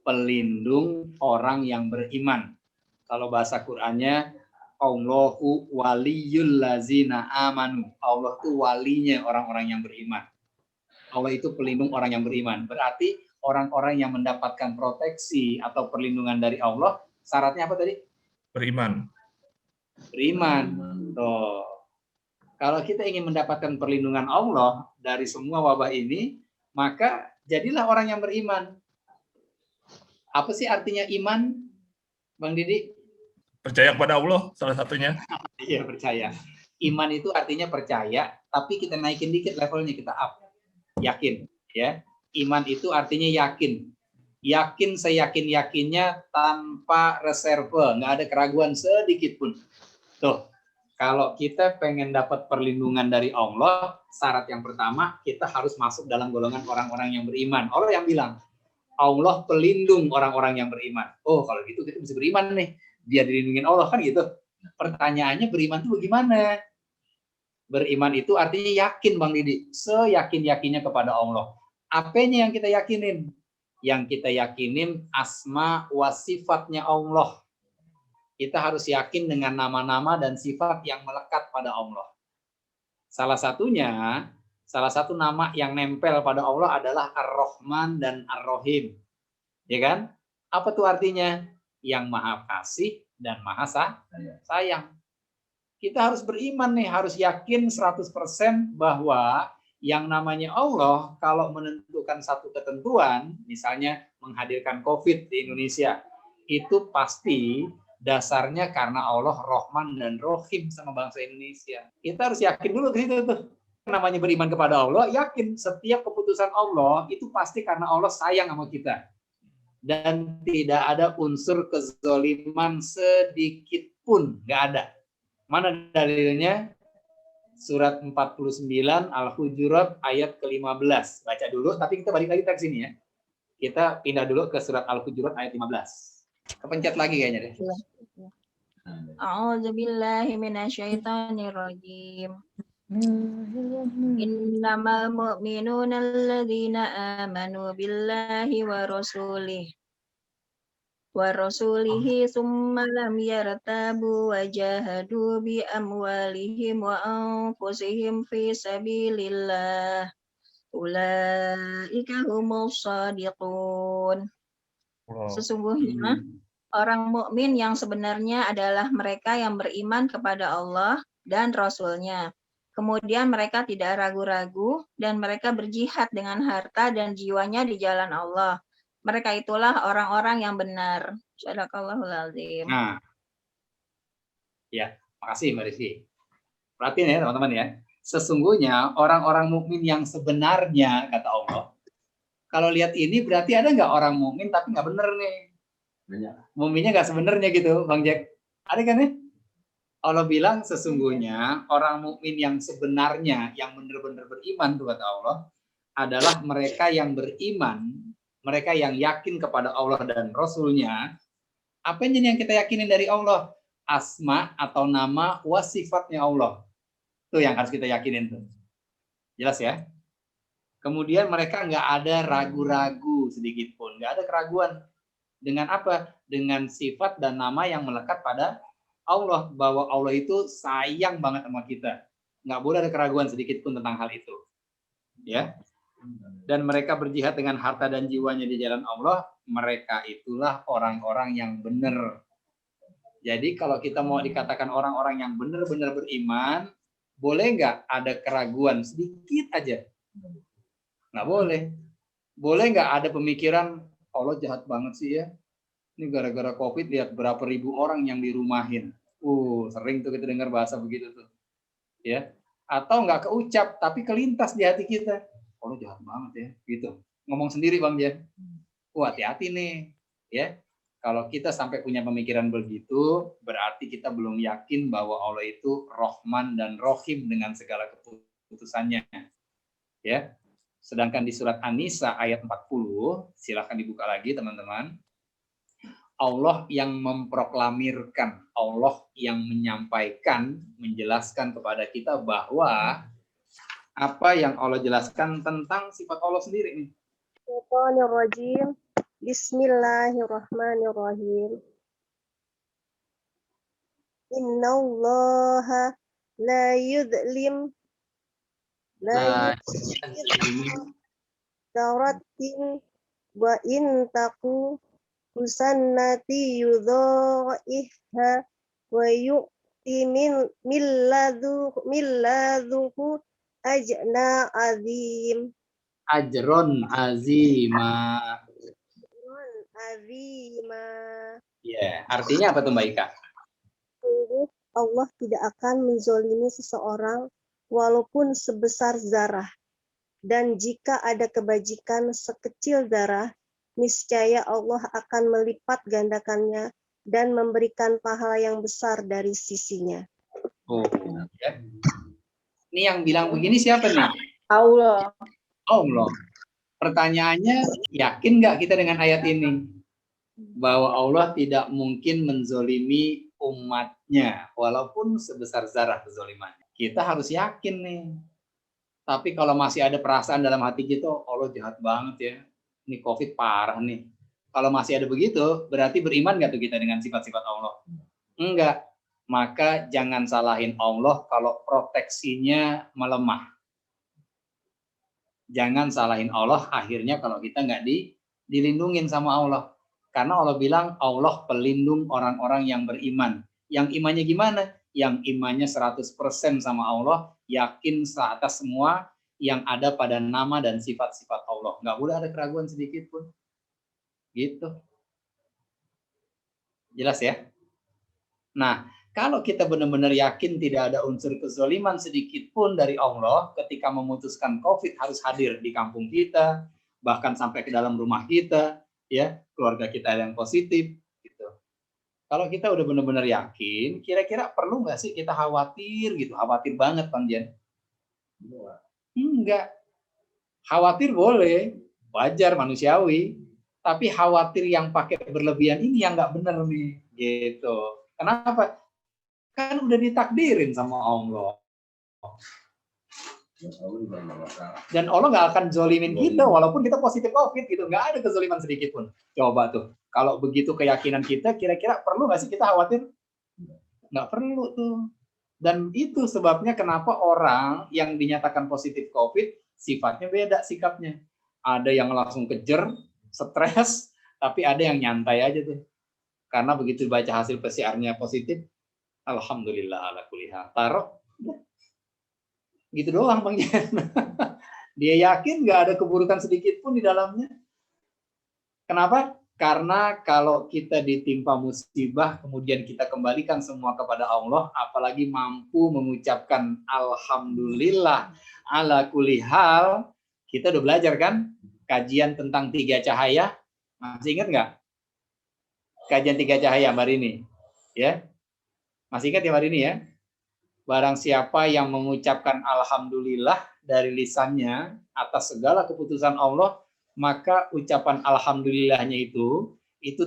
pelindung orang yang beriman. Kalau bahasa Qur'annya Allahu waliyul lazina amanu. Allah itu walinya orang-orang yang beriman. Allah itu pelindung orang yang beriman. Berarti orang-orang yang mendapatkan proteksi atau perlindungan dari Allah, syaratnya apa tadi? Beriman. Beriman. Tuh. Kalau kita ingin mendapatkan perlindungan Allah dari semua wabah ini, maka jadilah orang yang beriman. Apa sih artinya iman, Bang Didi? Percaya kepada Allah, salah satunya. Iya, percaya. Iman itu artinya percaya, tapi kita naikin dikit levelnya, kita up. Yakin, ya. Iman itu artinya yakin. Yakin seyakin-yakinnya tanpa reserve, nggak ada keraguan sedikit pun. Tuh, kalau kita pengen dapat perlindungan dari Allah, syarat yang pertama, kita harus masuk dalam golongan orang-orang yang beriman. Allah yang bilang, Allah pelindung orang-orang yang beriman. Oh, kalau gitu kita bisa beriman nih. Biar dilindungin Allah, kan gitu. Pertanyaannya beriman itu bagaimana? Beriman itu artinya yakin, Bang Didi. Seyakin-yakinnya kepada Allah. Apanya yang kita yakinin? Yang kita yakinin asma wa sifatnya Allah. Kita harus yakin dengan nama-nama dan sifat yang melekat pada Allah. Salah satu nama yang nempel pada Allah adalah Ar-Rahman dan Ar-Rahim. Ya kan? Apa tuh artinya? Yang Maha Kasih dan Maha Sayang. Kita harus beriman nih, harus yakin 100% bahwa yang namanya Allah kalau menentukan satu ketentuan, misalnya menghadirkan COVID di Indonesia, itu pasti dasarnya karena Allah Rahman dan Rahim sama bangsa Indonesia. Kita harus yakin dulu ke situ tuh. Namanya beriman kepada Allah, yakin setiap keputusan Allah itu pasti karena Allah sayang sama kita. Dan tidak ada unsur kezaliman sedikit pun, nggak ada. Mana dalilnya? Surat 49 Al-Hujurat ayat ke-15. Baca dulu, tapi kita balik lagi ke sini ya. Kita pindah dulu ke surat Al-Hujurat ayat 15. Kepencet lagi kayaknya deh. A'udzubillahi minasyaitonirrajim. Innamal mu'minuna alladzina amanu billahi wa rasulihi summa lam yartabu wa jahadu bi amwalihim wa anfusihim fi sabilillah. Ulaika humus shadiqun. Sesungguhnya orang mukmin yang sebenarnya adalah mereka yang beriman kepada Allah dan Rasul-Nya. Kemudian mereka tidak ragu-ragu dan mereka berjihad dengan harta dan jiwanya di jalan Allah. Mereka itulah orang-orang yang benar. Shadaqallahul azim. Nah, ya, makasih Mbak Rizky. Perhatiin ya teman-teman ya. Sesungguhnya orang-orang mukmin yang sebenarnya, kata Allah. Kalau lihat ini berarti ada nggak orang mukmin tapi nggak bener nih? Mukminnya nggak sebenarnya gitu, Bang Jack. Ada kan nih? Allah bilang sesungguhnya orang mukmin yang sebenarnya, yang benar-benar beriman tuh kata Allah, adalah mereka yang beriman, mereka yang yakin kepada Allah dan Rasul-Nya. Apa yang kita yakinin dari Allah? Asma atau nama wa sifatnya Allah. Itu yang harus kita yakinin tuh. Jelas ya? Kemudian mereka nggak ada ragu-ragu sedikit pun, nggak ada keraguan. Dengan apa? Dengan sifat dan nama yang melekat pada Allah, bahwa Allah itu sayang banget sama kita. Nggak boleh ada keraguan sedikit pun tentang hal itu. Ya. Dan mereka berjihad dengan harta dan jiwanya di jalan Allah, mereka itulah orang-orang yang benar. Jadi kalau kita mau dikatakan orang-orang yang benar-benar beriman, boleh nggak ada keraguan sedikit aja? Nggak boleh. Boleh nggak ada pemikiran, Allah jahat banget sih ya. Ini gara-gara COVID lihat berapa ribu orang yang dirumahin. Sering tuh kita dengar bahasa begitu tuh. Ya. Atau nggak keucap, tapi kelintas di hati kita. Allah jahat banget ya, gitu. Ngomong sendiri Bang Jan. Hati-hati nih, ya. Kalau kita sampai punya pemikiran begitu, berarti kita belum yakin bahwa Allah itu Rahman dan Rahim dengan segala keputusannya. Ya. Sedangkan di surat An-Nisa ayat 40, silahkan dibuka lagi teman-teman. Allah yang memproklamirkan, Allah yang menyampaikan, menjelaskan kepada kita bahwa apa yang Allah jelaskan tentang sifat Allah sendiri nih. Bismillahirrahmanirrahim. Bismillahirrahmanirrahim. Innallaha la yudlim daratin wa in taku husannati yudha'ihha wa yu'ti min ladhuhu ajna azim. Ajron azima. Azima. Ya, artinya apa tuh Mbak Ika? Allah tidak akan menzolimi seseorang walaupun sebesar zarah. Dan jika ada kebajikan sekecil zarah, niscaya Allah akan melipat gandakannya dan memberikan pahala yang besar dari sisinya. Oh, ya. Ini yang bilang begini siapa nih? Allah. Allah. Pertanyaannya, yakin nggak kita dengan ayat ini? Bahwa Allah tidak mungkin menzolimi umatnya, walaupun sebesar zarah kezolimannya. Kita harus yakin nih. Tapi kalau masih ada perasaan dalam hati kita, Allah jahat banget ya. Ini COVID parah nih. Kalau masih ada begitu, berarti beriman nggak tuh kita dengan sifat-sifat Allah? Enggak. Maka jangan salahin Allah kalau proteksinya melemah. Jangan salahin Allah akhirnya kalau kita nggak dilindungin sama Allah. Karena Allah bilang Allah pelindung orang-orang yang beriman. Yang imannya gimana? Yang imannya 100% sama Allah, yakin seatas semua yang ada pada nama dan sifat-sifat Allah. Nggak boleh ada keraguan sedikit pun. Gitu. Jelas ya? Nah, kalau kita benar-benar yakin tidak ada unsur kezaliman sedikit pun dari Allah ketika memutuskan COVID harus hadir di kampung kita, bahkan sampai ke dalam rumah kita, ya, keluarga kita yang positif, gitu. Kalau kita udah benar-benar yakin, kira-kira perlu nggak sih kita khawatir gitu? Khawatir banget, Bang Jan? Enggak. Khawatir boleh, wajar, manusiawi. Tapi khawatir yang pakai berlebihan ini yang nggak benar nih, gitu. Kenapa? Kan udah ditakdirin sama Allah. Dan Allah nggak akan zolimin kita walaupun kita positif COVID gitu. Nggak ada kezoliman sedikit pun. Coba tuh. Kalau begitu keyakinan kita, kira-kira perlu nggak sih kita khawatir? Nggak perlu tuh. Dan itu sebabnya kenapa orang yang dinyatakan positif COVID sifatnya beda sikapnya. Ada yang langsung kejer, stres, tapi ada yang nyantai aja tuh. Karena begitu baca hasil PCR-nya positif, alhamdulillah ala kulli hal. Taruh, gitu doang Bang Jan. Dia yakin nggak ada keburukan sedikit pun di dalamnya. Kenapa? Karena kalau kita ditimpa musibah, kemudian kita kembalikan semua kepada Allah, apalagi mampu mengucapkan alhamdulillah ala kulli hal. Kita udah belajar kan kajian tentang 3 cahaya? Masih ingat nggak? Kajian 3 cahaya hari ini, ya. Masih ingat ya hari ini ya? Barang siapa yang mengucapkan alhamdulillah dari lisannya atas segala keputusan Allah, maka ucapan alhamdulillahnya itu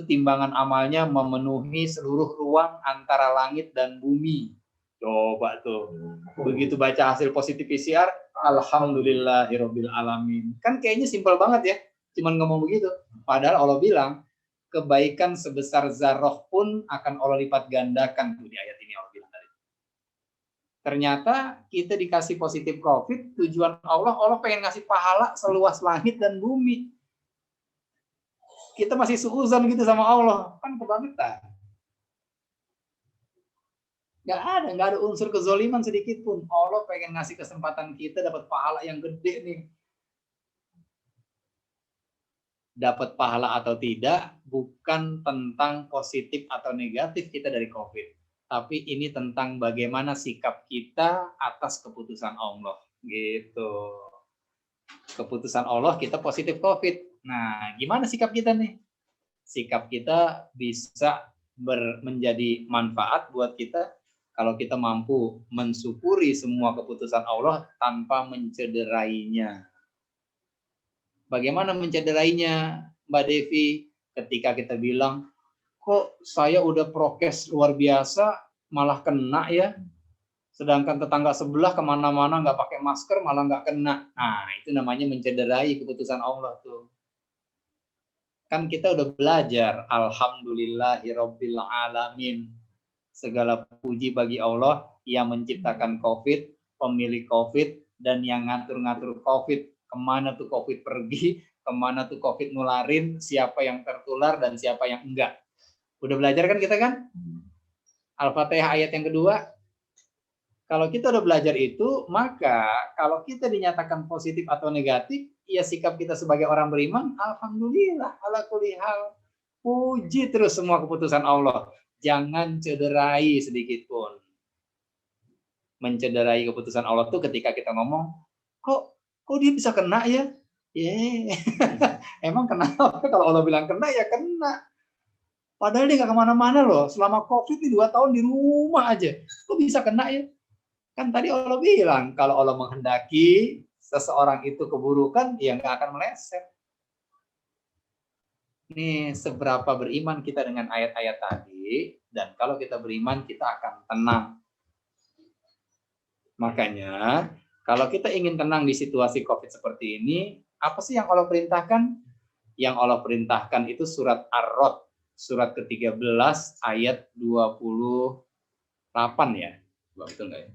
timbangan amalnya memenuhi seluruh ruang antara langit dan bumi. Coba tuh. Begitu baca hasil positif PCR, alhamdulillahirabbil alamin. Kan kayaknya simpel banget ya. Cuman ngomong begitu. Padahal Allah bilang kebaikan sebesar zarah pun akan Allah lipat gandakan tuh di ayat ini Allah bilang tadi. Ternyata kita dikasih positif COVID, tujuan Allah pengen ngasih pahala seluas langit dan bumi. Kita masih suuzon gitu sama Allah, kan kebangetan. Nggak ada unsur kezoliman sedikit pun. Allah pengen ngasih kesempatan kita dapat pahala yang gede nih. Dapat pahala atau tidak bukan tentang positif atau negatif kita dari COVID, tapi ini tentang bagaimana sikap kita atas keputusan Allah gitu. Keputusan Allah kita positif COVID. Nah, gimana sikap kita nih? sikap kita bisa menjadi manfaat buat kita kalau kita mampu mensyukuri semua keputusan Allah tanpa mencederainya. Bagaimana mencederainya, Mbak Devi? Ketika kita bilang, kok saya udah prokes luar biasa, malah kena ya. Sedangkan tetangga sebelah kemana-mana nggak pakai masker, malah nggak kena. Nah, itu namanya mencederai keputusan Allah tuh. Kan kita udah belajar, alhamdulillahirabbil alamin. Segala puji bagi Allah yang menciptakan COVID, pemilik COVID, dan yang ngatur-ngatur COVID. Kemana tuh COVID pergi, kemana tuh COVID nularin, siapa yang tertular dan siapa yang enggak. Udah belajar kan kita kan? Al-Fatihah ayat yang kedua. Kalau kita udah belajar itu, maka kalau kita dinyatakan positif atau negatif, ya sikap kita sebagai orang beriman, alhamdulillah, ala kulli hal. Puji terus semua keputusan Allah. Jangan cederai sedikit pun. Mencederai keputusan Allah tuh ketika kita ngomong, kok dia bisa kena ya? Emang kenapa? Kalau Allah bilang kena, ya kena. Padahal dia nggak kemana-mana loh. Selama COVID ini 2 tahun di rumah aja. Kok bisa kena ya? Kan tadi Allah bilang, kalau Allah menghendaki seseorang itu keburukan, dia nggak akan meleset. Ini seberapa beriman kita dengan ayat-ayat tadi, dan kalau kita beriman, kita akan tenang. Makanya, kalau kita ingin tenang di situasi COVID seperti ini, apa sih yang Allah perintahkan? Yang Allah perintahkan itu surat Ar-Rod, surat ke-13 ayat 28 ya. Betul nggak ya?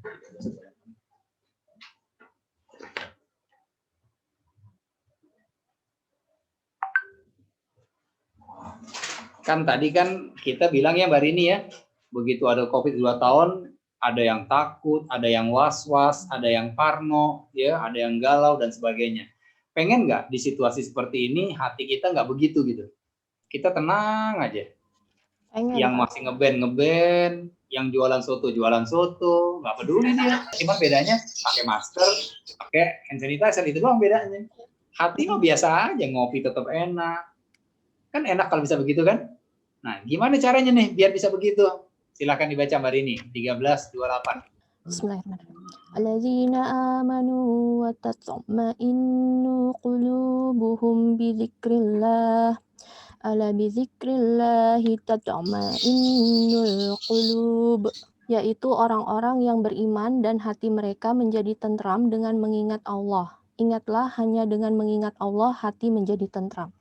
Kan tadi kan kita bilang ya Mbak Rini ya, begitu ada COVID 2 tahun, ada yang takut, ada yang was-was, ada yang parno, ya, ada yang galau dan sebagainya. Pengen nggak di situasi seperti ini hati kita nggak begitu gitu? Kita tenang aja. Yang masih ngeband, yang jualan soto, nggak peduli dia. Cuma bedanya pakai masker, pakai hand sanitizer, itu doang bedanya. Hati mah biasa aja, ngopi tetap enak. Kan enak kalau bisa begitu kan? Nah, gimana caranya nih biar bisa begitu? Silakan dibaca Mbak Rini, 13:28. Bismillahirrahmanirrahim. Alladzina amanu wa tatma'innu qulubuhum bi dzikrillah. Ala bi dzikrillahi tatma'innul qulub. Yaitu orang-orang yang beriman dan hati mereka menjadi tentram dengan mengingat Allah. Ingatlah, hanya dengan mengingat Allah hati menjadi tentram.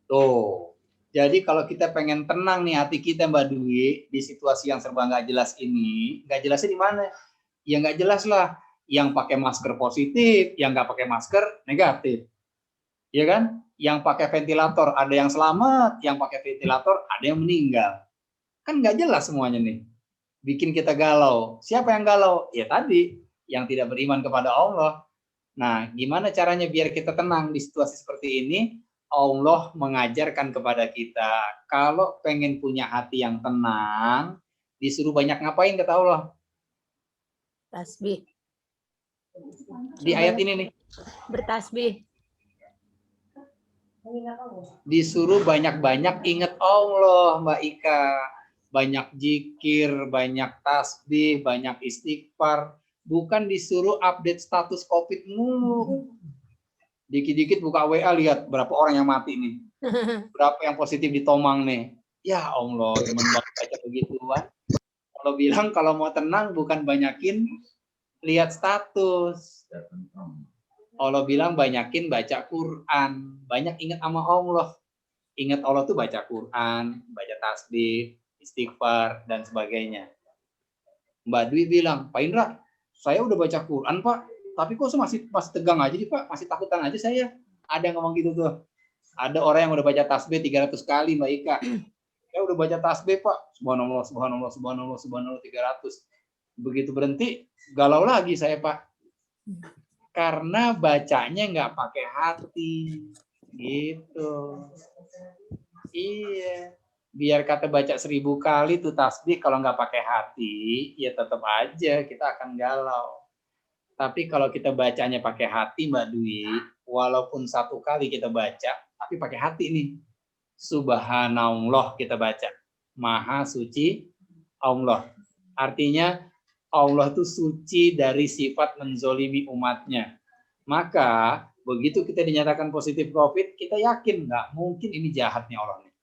Tuh. Jadi kalau kita pengen tenang nih hati kita Mbak Dwi di situasi yang serba nggak jelas ini, nggak jelasnya di mana? Ya nggak jelas lah. Yang pakai masker positif, yang nggak pakai masker negatif, ya kan? Yang pakai ventilator ada yang selamat, yang pakai ventilator ada yang meninggal. Kan nggak jelas semuanya nih. Bikin kita galau. Siapa yang galau? Ya tadi yang tidak beriman kepada Allah. Nah, gimana caranya biar kita tenang di situasi seperti ini? Allah mengajarkan kepada kita, kalau pengen punya hati yang tenang, disuruh banyak ngapain kata Allah? Tasbih. Di ayat ini nih. Bertasbih. Disuruh banyak-banyak ingat Allah, Mbak Ika. Banyak zikir, banyak tasbih, banyak istighfar. Bukan disuruh update status COVID mulu. Dikit-dikit buka WA lihat berapa orang yang mati nih. Berapa yang positif di Tomang nih. Ya Allah, teman baca begituan. Kalau bilang kalau mau tenang bukan banyakin lihat status. Allah bilang banyakin baca Quran. Banyak ingat sama Allah. Ingat Allah tuh baca Quran, baca tasbih, istighfar, dan sebagainya. Mbak Dwi bilang, Pak Indra, saya udah baca Quran Pak. Tapi kok masih tegang aja nih Pak, masih takutan aja saya. Ada yang ngomong gitu tuh. Ada orang yang udah baca tasbih 300 kali Mbak Ika. Ya udah baca tasbih Pak, subhanallah, subhanallah, subhanallah, subhanallah 300. Begitu berhenti, galau lagi saya Pak. Karena bacanya nggak pakai hati. Gitu. Iya. Biar kata baca 1000 kali tuh tasbih, kalau nggak pakai hati, ya tetap aja kita akan galau. Tapi kalau kita bacanya pakai hati Mbak Dwi, walaupun 1 kali kita baca, tapi pakai hati nih. Subhanallah kita baca. Maha suci Allah. Artinya Allah itu suci dari sifat menzolimi umatnya. Maka begitu kita dinyatakan positif COVID, kita yakin nggak mungkin ini jahatnya Allah nih.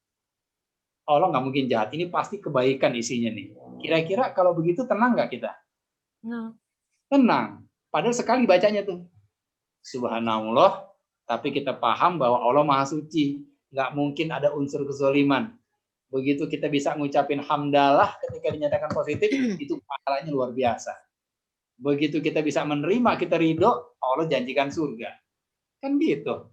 Allah nggak mungkin jahat, ini pasti kebaikan isinya nih. Kira-kira kalau begitu tenang nggak kita? Tenang. Padahal sekali bacanya tuh. Subhanallah, tapi kita paham bahwa Allah Maha Suci. Nggak mungkin ada unsur kezoliman. Begitu kita bisa ngucapin hamdalah ketika dinyatakan positif, itu pahalanya luar biasa. Begitu kita bisa menerima, kita ridho, Allah janjikan surga. Kan gitu.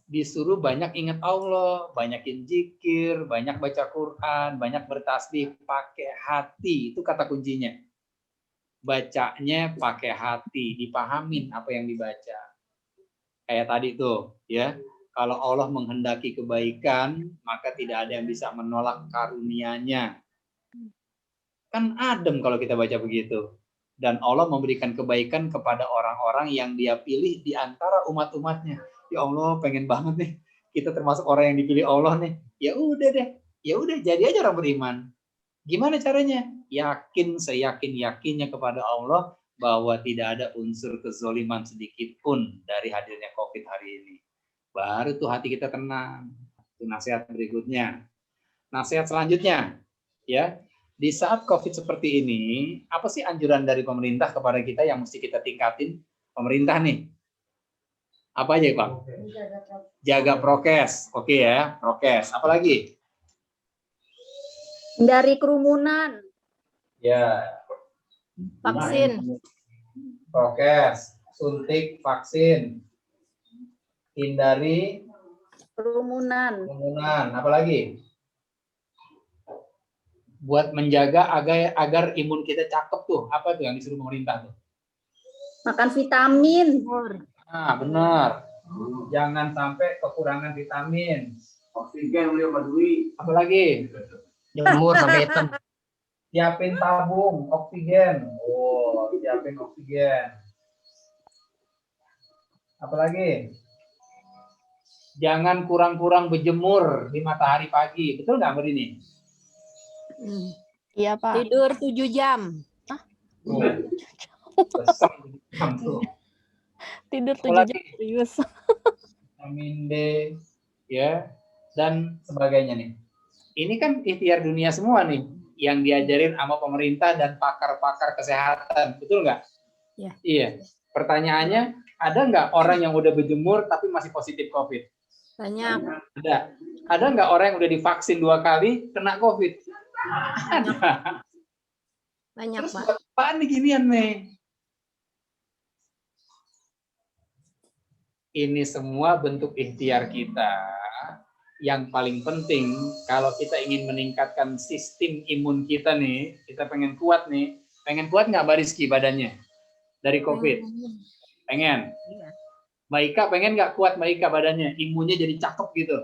Disuruh banyak ingat Allah, banyakin zikir, banyak baca Quran, banyak bertasbih, pakai hati. Itu kata kuncinya. Bacanya pakai hati, dipahamin apa yang dibaca. Kayak tadi tuh, ya. Kalau Allah menghendaki kebaikan, maka tidak ada yang bisa menolak karunia-Nya. Kan adem kalau kita baca begitu. Dan Allah memberikan kebaikan kepada orang-orang yang Dia pilih di antara umat-umatnya. Ya Allah, pengen banget nih kita termasuk orang yang dipilih Allah nih. Ya udah deh, ya udah jadi aja orang beriman. Gimana caranya? Yakin seyakin-yakinnya kepada Allah bahwa tidak ada unsur kezoliman sedikit pun dari hadirnya COVID hari ini. Baru tuh hati kita tenang. Itu nasihat berikutnya. Nasihat selanjutnya, ya. Di saat COVID seperti ini, apa sih anjuran dari pemerintah kepada kita yang mesti kita tingkatin? Pemerintah nih. Apa aja, Pak? Jaga prokes. Oke ya, prokes. Apa lagi? Hindari kerumunan. Ya. Vaksin. Prokes, suntik, vaksin. Hindari kerumunan. Apa lagi? Buat menjaga agar imun kita cakep tuh. Apa tuh yang disuruh pemerintah tuh? Makan vitamin. Nah, benar. Jangan sampai kekurangan vitamin. Oksigen beliau madui. Apa lagi? Jemur sampai hitam. Siapin tabung oksigen. Oh, siapin oksigen. Apa lagi? Jangan kurang-kurang berjemur di matahari pagi. Betul nggak, Mbak Rini? Iya, Pak. Tidur 7 jam. Tidur 7 jam serius. Vitamin D, ya, dan sebagainya nih. Ini kan ikhtiar dunia semua nih, yang diajarin sama pemerintah dan pakar-pakar kesehatan. Betul nggak? Ya. Iya. Pertanyaannya, ada nggak orang yang udah berjemur tapi masih positif COVID? Banyak. Ada. Ada nggak orang yang udah divaksin 2 kali kena COVID? Ada. Banyak, Terus Pak. apaan nih ginian nih? Ini semua bentuk ikhtiar kita. Yang paling penting, kalau kita ingin meningkatkan sistem imun kita nih, kita pengen kuat nih. Pengen kuat nggak Mbak Rizky badannya? Dari COVID? Pengen? Mbak Ika pengen nggak kuat Mbak Ika badannya? Imunnya jadi cakep gitu?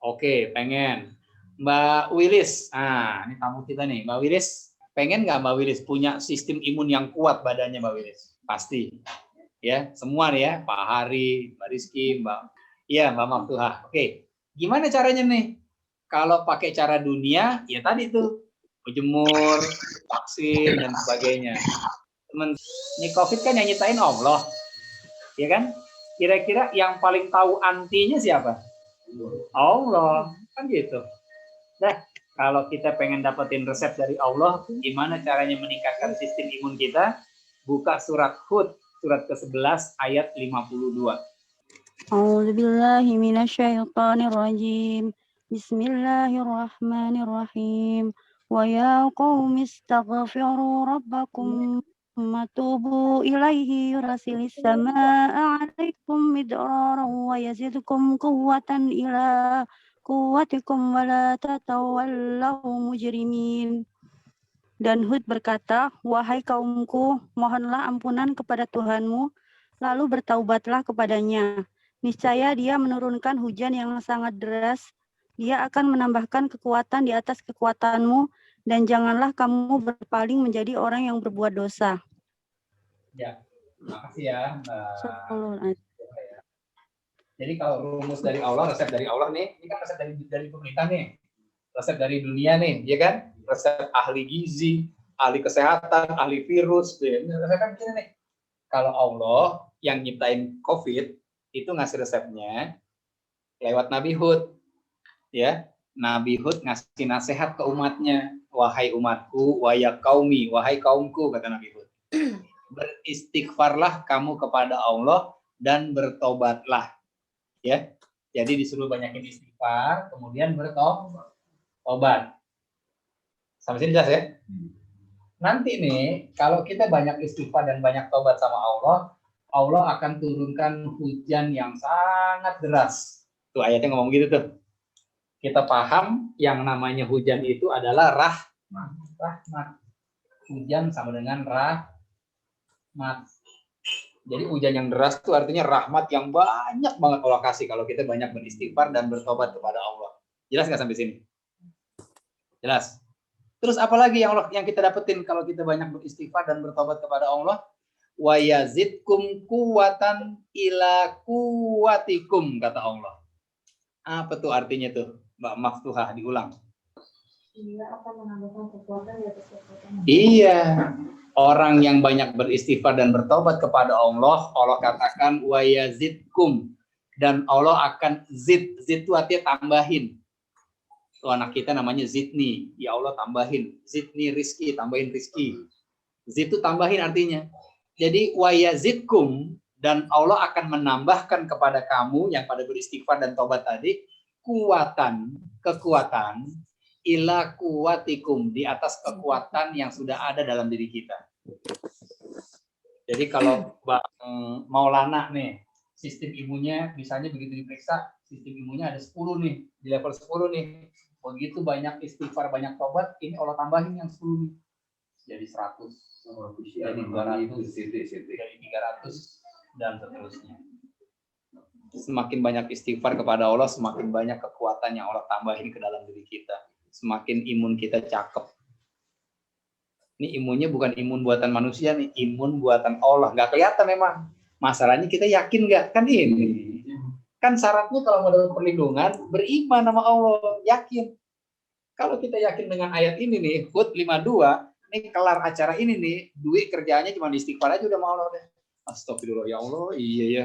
Oke, pengen. Mbak Wilis, ini tamu kita nih. Mbak Wilis, pengen nggak Mbak Wilis punya sistem imun yang kuat badannya Mbak Wilis? Pasti. Ya, semua nih ya. Pak Hari, Mbak Rizky, Mbak Maftuhah. Oke, gimana caranya nih? Kalau pakai cara dunia, ya tadi tuh. Berjemur, vaksin, dan sebagainya. Ini COVID kan yang nyiptain Allah. Ya kan? Kira-kira yang paling tahu antinya siapa? Allah. Kan gitu. Nah, kalau kita pengen dapetin resep dari Allah, gimana caranya meningkatkan sistem imun kita? Buka surat Hud, surat ke-11 ayat 52. A'udzubillahi minasyaitonirrajim. Bismillahirrahmanirrahim. Wa ya qaumi istaghfiru rabbakum matubu ilaihi yurasilis samaa'a 'alaikum midraran wa yazidkum quwwatan ila quwwatikum wa la tatawallaw mujrimin. Dan Hud berkata, wahai kaumku, mohonlah ampunan kepada Tuhanmu, lalu bertaubatlah kepadanya. Niscaya Dia menurunkan hujan yang sangat deras. Dia akan menambahkan kekuatan di atas kekuatanmu, dan janganlah kamu berpaling menjadi orang yang berbuat dosa. Ya, terima kasih ya, Mbak. Jadi kalau rumus dari Allah, resep dari Allah nih, ini kan resep dari pemerintah nih, resep dari dunia nih, ya kan? Resep ahli gizi, ahli kesehatan, ahli virus, ya. Resepnya begini nih. Kalau Allah yang nyiptain COVID itu ngasih resepnya lewat Nabi Hud, ya. Nabi Hud ngasih nasihat ke umatnya, wahai umatku, wahai kaumi, wahai kaumku, kata Nabi Hud. Beristighfarlah kamu kepada Allah dan bertobatlah, ya. Jadi disuruh banyakin istighfar, kemudian bertobat. Sampai sini jelas ya? Nanti nih, kalau kita banyak istighfar dan banyak tobat sama Allah, Allah akan turunkan hujan yang sangat deras. Tuh ayatnya ngomong gitu tuh. Kita paham yang namanya hujan itu adalah rahmat. Hujan sama dengan rahmat. Jadi hujan yang deras itu artinya rahmat yang banyak banget Allah kasih kalau kita banyak beristighfar dan bertobat kepada Allah. Jelas nggak sampai sini? Jelas. Terus apalagi yang kita dapetin kalau kita banyak beristighfar dan bertobat kepada Allah? Wa yazidkum quwwatan ila quwwatikum, kata Allah. Apa tuh artinya tuh? Mbak Maftuhah, diulang. Iya, akan menambahkan kekuatan di atas kekuatan. Iya. Orang yang banyak beristighfar dan bertobat kepada Allah, Allah katakan wa yazidkum, dan Allah akan zid itu artinya tambahin. Tuh anak kita namanya Zidni, ya Allah tambahin. Zidni rizki, tambahin rizki. Zid itu tambahin artinya. Jadi wa yazidkum, dan Allah akan menambahkan kepada kamu yang pada beristighfar dan tobat tadi kekuatan ila kuwatikum, di atas kekuatan yang sudah ada dalam diri kita. Jadi kalau Bang Maulana nih, sistem imunnya misalnya begitu diperiksa, sistem imunnya ada 10 nih, di level 10 nih. Begitu banyak istighfar, banyak tobat, ini Allah tambahin yang 10 nih. Jadi 100, jadi 200, jadi 300, dan seterusnya. Semakin banyak istighfar kepada Allah, semakin banyak kekuatan yang Allah tambahin ke dalam diri kita. Semakin imun kita cakep. Ini imunnya bukan imun buatan manusia nih, imun buatan Allah. Nggak kelihatan memang. Masalahnya kita yakin nggak? Kan ini. Kan syaratnya kalau mau dapat perlindungan, beriman sama Allah, yakin. Kalau kita yakin dengan ayat ini nih, Hud 52, nih kelar acara ini nih, duit kerjaannya cuma istighfar aja udah mau Allah deh. Astagfirullah, ya Allah, iya ya.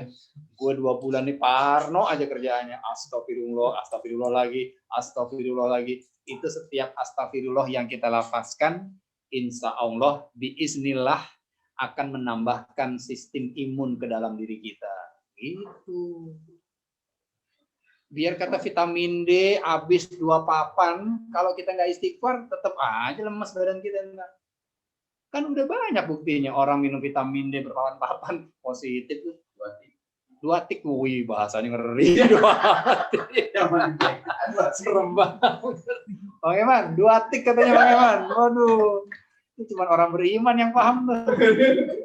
Gue 2 bulan nih parno aja kerjaannya. Astagfirullah, astagfirullah lagi, astagfirullah lagi. Itu setiap astagfirullah yang kita lafazkan, insya Allah, biiznillah akan menambahkan sistem imun ke dalam diri kita. Gitu. Biar kata vitamin D habis 2 papan, kalau kita nggak istighfar, tetap aja lemes badan kita. Kan udah banyak buktinya orang minum vitamin D berpapan-papan positif tuh. 2 tik, wih bahasanya ngeri. 2 tik. Serem banget. Bang Eman, 2 tik katanya Bang Eman. Waduh, itu cuma orang beriman yang paham tuh.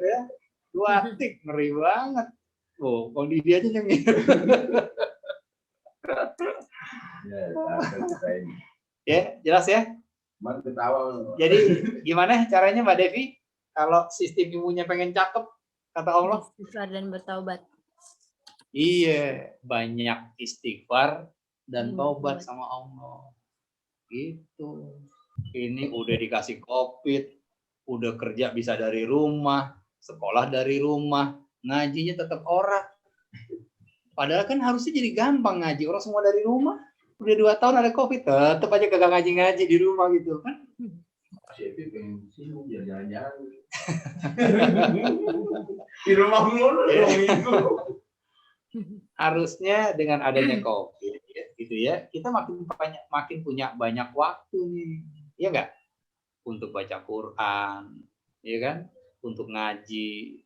Ya, 2 tik, ngeri banget. Oh, kalau dia aja yang ya, jelas ya? Jadi gimana caranya Mbak Devi? Kalau sistem imunnya pengen cakep, kata Allah? Istighfar dan bertaubat. Iya, banyak istighfar dan taubat sama Allah. Gitu. Ini udah dikasih COVID, udah kerja bisa dari rumah, sekolah dari rumah, ngajinya tetap orang. Padahal kan harusnya jadi gampang ngaji. Orang semua dari rumah. Udah 2 tahun ada COVID, tetap aja kagak ngaji-ngaji di rumah gitu kan. Di rumah mulu. Harusnya dengan adanya COVID gitu ya, kita makin punya banyak waktu nih. Iya enggak? Untuk baca Quran, ya kan? Untuk ngaji.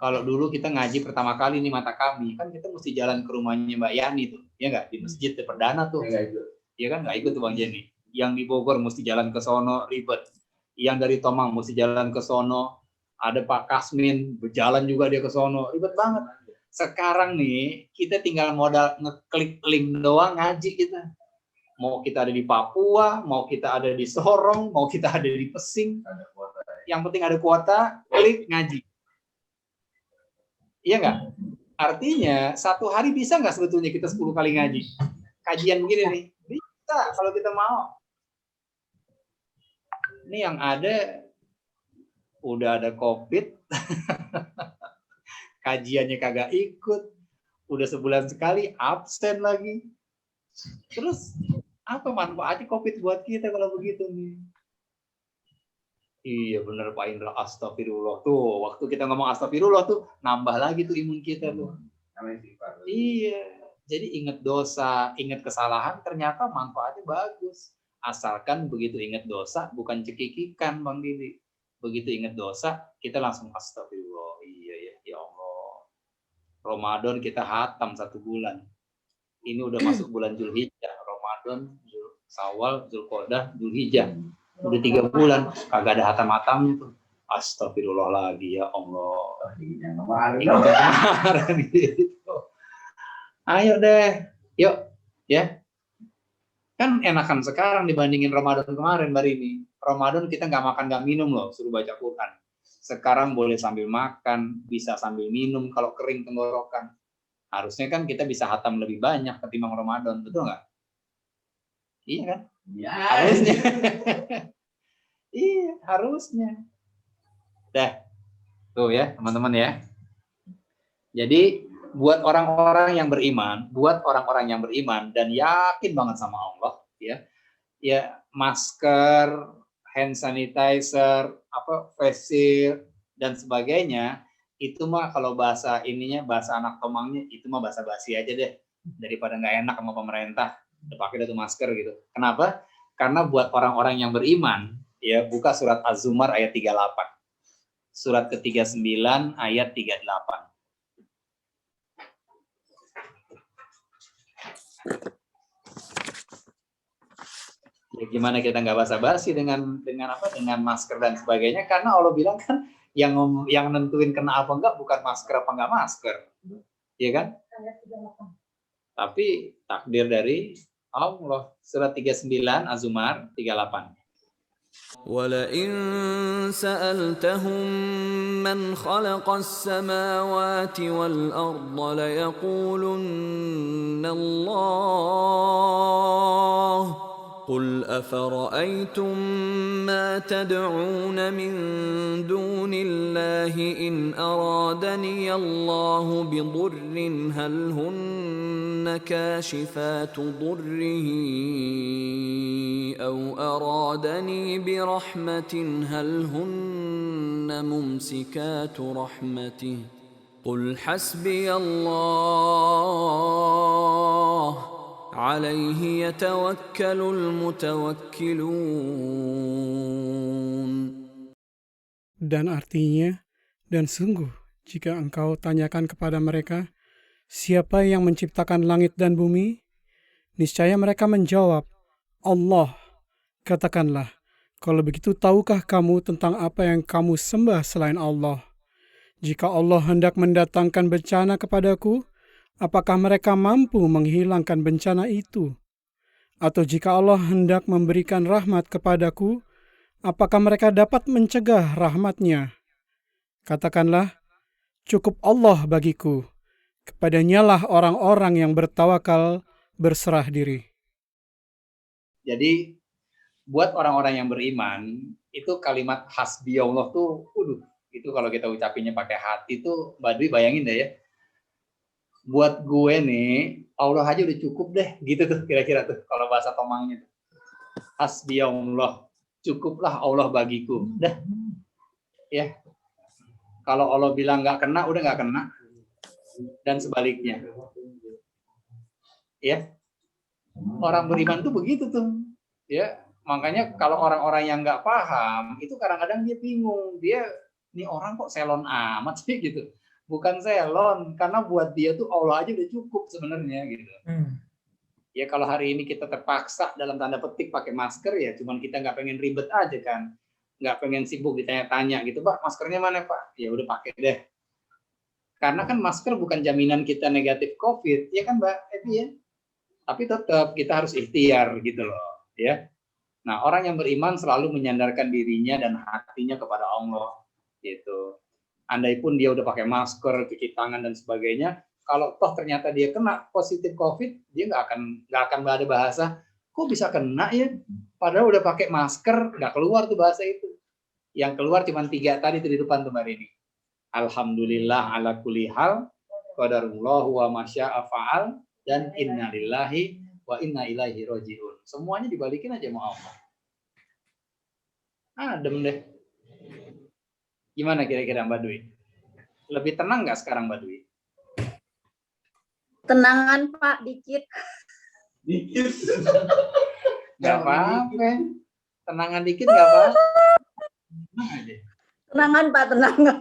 Kalau dulu kita ngaji pertama kali nih mata kami, kan kita mesti jalan ke rumahnya Mbak Yani tuh, ya nggak? Di masjid perdana tuh, ya kan? Nggak ikut tuh Bang Jenny. Yang di Bogor mesti jalan ke sono, ribet. Yang dari Tomang mesti jalan ke sono. Ada Pak Kasmin, berjalan juga dia ke sono, ribet banget. Sekarang nih, kita tinggal modal ngeklik link doang ngaji kita. Mau kita ada di Papua, mau kita ada di Sorong, mau kita ada di Pesing. Yang penting ada kuota, klik ngaji. Iya nggak? Artinya, satu hari bisa nggak sebetulnya kita 10 kali ngaji? Kajian begini nih. Bisa kalau kita mau. Ini yang ada, udah ada COVID, kajiannya kagak ikut, udah sebulan sekali, absen lagi. Terus, apa manfaatnya COVID buat kita kalau begitu nih? Iya bener Pak Indra, astagfirullah. Tuh, waktu kita ngomong astagfirullah tuh, nambah lagi tuh imun kita tuh. Iya, jadi ingat dosa, ingat kesalahan, ternyata manfaatnya bagus. Asalkan begitu ingat dosa, bukan cekikikan Bang Didi. Begitu ingat dosa, kita langsung astagfirullah. Iya ya Allah. Ramadan kita hatam 1 bulan. Ini udah masuk bulan Zulhijjah. Ramadan, Syawal, Zulqa'dah, Zulhijjah. Udah 3 bulan, kagak ada hatam-hatamnya tuh. Astagfirullah lagi ya Allah. Ingat kemarin gitu. Ayo deh, yuk ya. Kan enakan sekarang dibandingin Ramadan kemarin Mbak Rini. Ramadan kita nggak makan nggak minum loh, suruh baca Quran. Sekarang boleh sambil makan, bisa sambil minum kalau kering tenggorokan. Harusnya kan kita bisa hatam lebih banyak ketimbang Ramadan, betul nggak? Iya kan? Ya. Harusnya. Iya, harusnya. Dah. Tuh ya, teman-teman ya. Jadi, buat orang-orang yang beriman, dan yakin banget sama Allah, ya masker, hand sanitizer, face shield, dan sebagainya, itu mah kalau bahasa anak tomangnya, itu mah basa-basi aja deh. Daripada nggak enak sama pemerintah, udah pakai tuh masker gitu. Kenapa? Karena buat orang-orang yang beriman, ya buka surat Az-Zumar ayat 38. Surat ke-39 ayat 38. Ya gimana kita nggak basa-basi dengan masker dan sebagainya, karena Allah bilang kan yang nentuin kena apa enggak bukan masker apa enggak masker, ya kan? Tapi takdir dari Allah. Surat 39 Az-Zumar 38. ولئن سألتهم من خلق السماوات والأرض ليقولن الله قل أفرأيتم ما تدعون من دون الله إن أرادني الله بضر هل هن كاشفات ضره أو أرادني برحمة هل هن ممسكات رحمته قل حسبي الله عليه يتوكل المتوكلون. Dan artinya, dan sungguh jika engkau tanyakan kepada mereka, siapa yang menciptakan langit dan bumi? Niscaya mereka menjawab, Allah. Katakanlah, kalau begitu tahukah kamu tentang apa yang kamu sembah selain Allah? Jika Allah hendak mendatangkan bencana kepadaku, apakah mereka mampu menghilangkan bencana itu? Atau jika Allah hendak memberikan rahmat kepadaku, apakah mereka dapat mencegah rahmat-Nya? Katakanlah, cukup Allah bagiku. Kepadanyalah orang-orang yang bertawakal berserah diri. Jadi, buat orang-orang yang beriman, itu kalimat hasbi Allah tuh, itu kalau kita ucapinnya pakai hati tuh, Mbak Dwi bayangin deh ya. Buat gue nih, Allah aja udah cukup deh, gitu tuh kira-kira tuh, kalau bahasa tomangnya. Hasbi Allah, cukuplah Allah bagiku. Dah, ya. Kalau Allah bilang nggak kena, udah nggak kena. Dan sebaliknya. Ya. Orang beriman tuh begitu tuh. Ya, makanya kalau orang-orang yang nggak paham, itu kadang-kadang dia bingung. Dia, ini orang kok selon amat sih gitu. Bukan selon, karena buat dia tuh Allah aja udah cukup sebenarnya gitu. Ya kalau hari ini kita terpaksa dalam tanda petik pakai masker, ya cuman kita nggak pengen ribet aja kan. Nggak pengen sibuk ditanya-tanya gitu, Pak, maskernya mana Pak? Ya udah pakai deh. Karena kan masker bukan jaminan kita negatif COVID, ya kan Mbak Evi ya? Tapi tetap kita harus ikhtiar gitu loh, ya. Nah, orang yang beriman selalu menyandarkan dirinya dan hatinya kepada Allah, gitu. Andai pun dia udah pakai masker, cuci tangan dan sebagainya, Kalau toh ternyata dia kena positif COVID, dia nggak akan ada bahasa, kok bisa kena ya? Padahal udah pakai masker, nggak keluar tuh bahasa itu. Yang keluar cuma 3 tadi tuh di depan tuh hari ini. Alhamdulillah ala kulli hal, qadarullah wa masya'a fa'al, dan innalillahi wa inna ilaihi raji'un. Semuanya dibalikin aja mau Allah. Adem deh. Gimana kira-kira Mbak Dwi? Lebih tenang nggak sekarang Mbak Dwi? Tenangan Pak, dikit. Dikit. Nggak apa-apa. Tenangan dikit nggak apa-apa. Tenangan Pak, tenangan.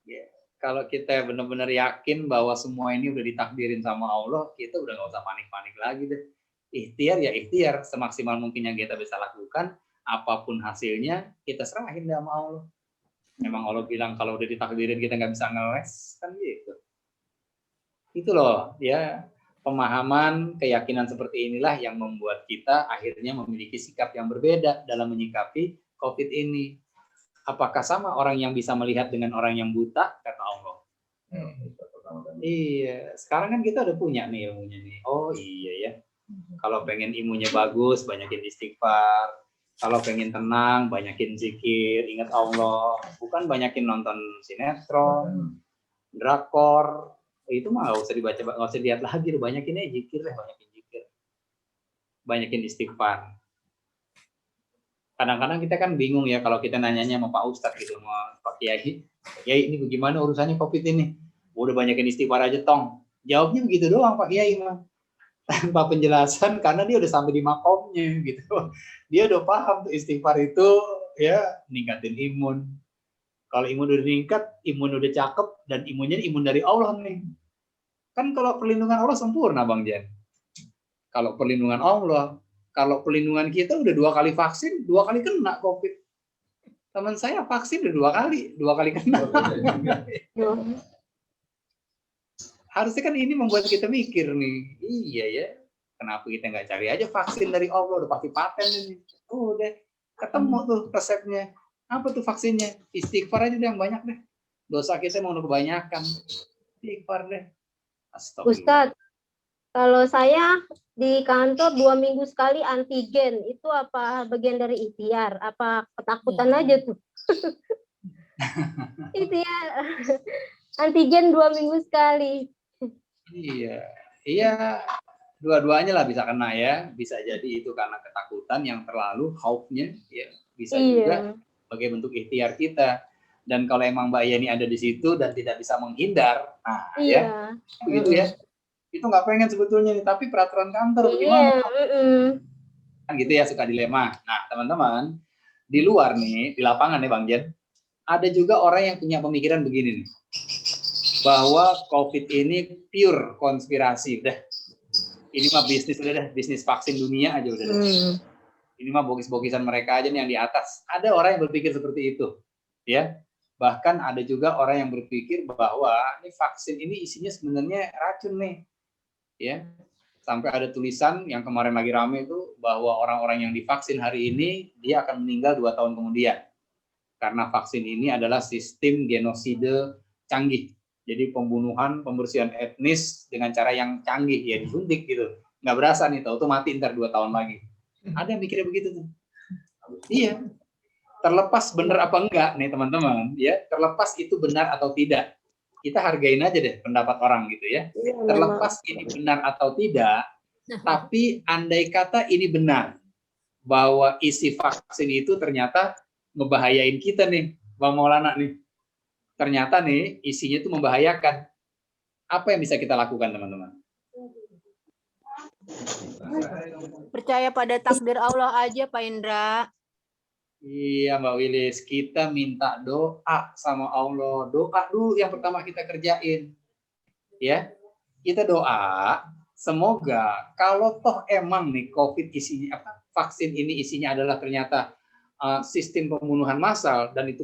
Ya, kalau kita benar-benar yakin bahwa semua ini udah ditakdirin sama Allah, kita udah nggak usah panik-panik lagi deh. Ikhtiar ya ikhtiar, semaksimal mungkin yang kita bisa lakukan, apapun hasilnya, kita serahin sama Allah. Memang Allah bilang kalau udah ditakdirin kita nggak bisa ngeles, kan gitu. Itu loh, ya pemahaman, keyakinan seperti inilah yang membuat kita akhirnya memiliki sikap yang berbeda dalam menyikapi COVID ini. Apakah sama orang yang bisa melihat dengan orang yang buta? Kata Allah. Iya, sekarang kan kita udah punya nih ilmunya nih. Oh iya ya. Kalau pengen imunnya bagus, banyakin istighfar. Kalau pengen tenang, banyakin zikir, ingat Allah. Bukan banyakin nonton sinetron, drakor. Itu mah nggak usah dibaca, nggak usah lihat lagi. Banyakin aja zikir deh, banyakin zikir. Banyakin istighfar. Kadang-kadang kita kan bingung ya kalau kita nanyanya sama Pak Ustadz gitu, sama Pak Kiai. Kiai ini bagaimana urusannya COVID ini? Udah banyakin istighfar aja tong. Jawabnya begitu doang Pak Kiai mah. Tanpa penjelasan karena dia udah sampai di makomnya gitu. Dia udah paham tuh istighfar itu ya ningkatin imun. Kalau imun udah meningkat, imun udah cakep dan imunnya imun dari Allah nih. Kan kalau perlindungan Allah sempurna Bang Jen. Kalau perlindungan Allah, kalau perlindungan kita udah 2 kali vaksin, 2 kali kena COVID. Teman saya vaksin udah 2 kali kena. Harusnya kan ini membuat kita mikir nih, iya ya, kenapa kita nggak cari aja vaksin dari Allah, udah pasti paten ini. Udah ketemu tuh resepnya. Apa tuh vaksinnya? Istighfar aja deh yang banyak deh. Dosa kita mau kebanyakan. Istighfar deh. Astagfirullah. Ustadz, kalau saya di kantor 2 minggu sekali antigen, itu apa bagian dari ikhtiar? Apa ketakutan aja tuh? Ikhtiar. Antigen 2 minggu sekali. Iya, dua-duanya lah bisa kena ya. Bisa jadi itu karena ketakutan yang terlalu khaufnya, ya. Bisa juga sebagai bentuk ikhtiar kita. Dan kalau emang Mbak Yani ada di situ dan tidak bisa menghindar, nah ya, gitu ya. Itu nggak pengen sebetulnya nih, tapi peraturan kantor bagaimana? Kan gitu ya, suka dilema. Nah teman-teman, di luar nih, di lapangan nih Bang Jen, ada juga orang yang punya pemikiran begini nih. Bahwa COVID ini pure konspirasi, udah. Ini mah bisnis udah deh, bisnis vaksin dunia aja udah deh. Ini mah bogis-bogisan mereka aja nih yang di atas. Ada orang yang berpikir seperti itu, ya. Bahkan ada juga orang yang berpikir bahwa ini vaksin ini isinya sebenarnya racun nih, ya. Sampai ada tulisan yang kemarin lagi rame itu bahwa orang-orang yang divaksin hari ini dia akan meninggal 2 tahun kemudian karena vaksin ini adalah sistem genosida canggih. Jadi pembunuhan, pembersihan etnis dengan cara yang canggih, ya disuntik gitu. Nggak berasa nih, tahu tuh mati ntar 2 tahun lagi. Ada yang mikirnya begitu tuh. Iya. Terlepas benar apa enggak nih teman-teman, ya. Terlepas itu benar atau tidak. Kita hargain aja deh pendapat orang gitu ya. Terlepas ini benar atau tidak, tapi andai kata ini benar, bahwa isi vaksin itu ternyata ngebahayain kita nih, Bang Maulana nih. Ternyata nih isinya itu membahayakan. Apa yang bisa kita lakukan teman-teman? Percaya pada takdir Allah aja Pak Indra. Iya Mbak Wilis, kita minta doa sama Allah. Doa dulu yang pertama kita kerjain. Ya, kita doa. Semoga kalau toh emang nih COVID isinya vaksin ini isinya adalah ternyata sistem pembunuhan massal dan itu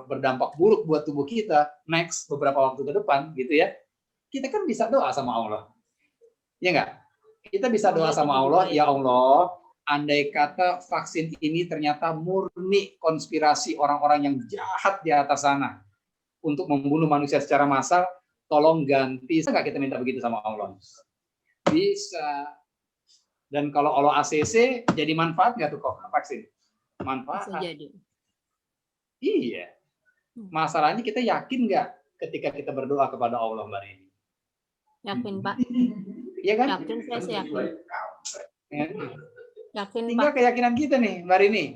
berdampak buruk buat tubuh kita next beberapa waktu ke depan gitu ya, kita kan bisa doa sama Allah, ya nggak? Kita bisa doa sama Allah, ya Allah, andai kata vaksin ini ternyata murni konspirasi orang-orang yang jahat di atas sana, untuk membunuh manusia secara massal, tolong ganti. Bisa nggak kita minta begitu sama Allah? Bisa. Dan kalau Allah ACC, jadi manfaat nggak tuh kok vaksin? Manfaat. Bisa jadi. Iya. Masalahnya kita yakin nggak ketika kita berdoa kepada Allah, Mbak Rini? Yakin, Pak. Iya kan? Yakin, saya sih yakin. Yakin, Tinggal Pak. keyakinan kita nih, Mbak Rini.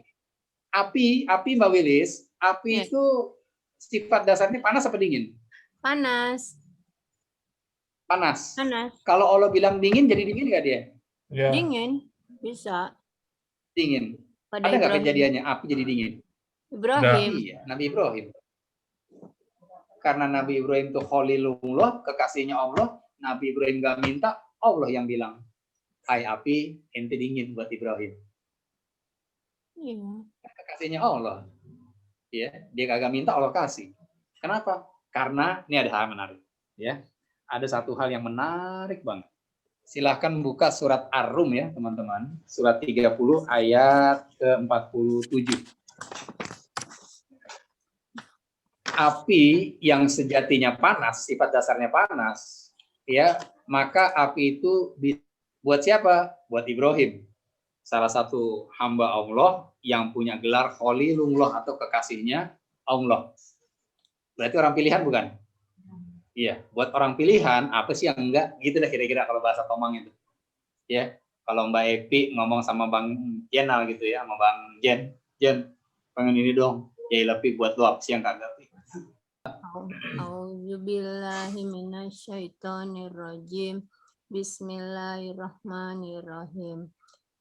Api Mbak Wilis, api itu sifat dasarnya panas apa dingin? Panas. Panas. Panas. Kalau Allah bilang dingin, jadi dingin nggak dia? Dingin. Bisa. Dingin. Pada Ada nggak Ibrahim. kejadiannya api jadi dingin? Ibrahim. Iya, Nabi Ibrahim. Karena Nabi Ibrahim itu Khalilullah, kekasihnya Allah, Nabi Ibrahim nggak minta, Allah yang bilang, hai api, ente dingin buat Ibrahim. Iya. Kekasihnya Allah. Ya, dia kagak minta, Allah kasih. Kenapa? Karena ini ada hal menarik. Ya, ada satu hal yang menarik banget. Silahkan buka surat Ar-Rum ya, teman-teman. Surat 30 ayat ke-47. Api yang sejatinya panas, sifat dasarnya panas, ya, maka api itu buat siapa? Buat Ibrahim. Salah satu hamba Allah yang punya gelar Khalilullah atau kekasihnya Allah. Berarti orang pilihan bukan? Iya, buat orang pilihan apa sih yang enggak? Gitu dah kira-kira kalau bahasa Tomang itu. Ya, kalau Mbak Epi ngomong sama Bang Jenal gitu ya, sama Bang Jen, pengen ini dong. Ya lebih buat lo apa sih yang kagak? A'udzubillahi minasyaitonirrajim. Bismillahirrahmanirrahim.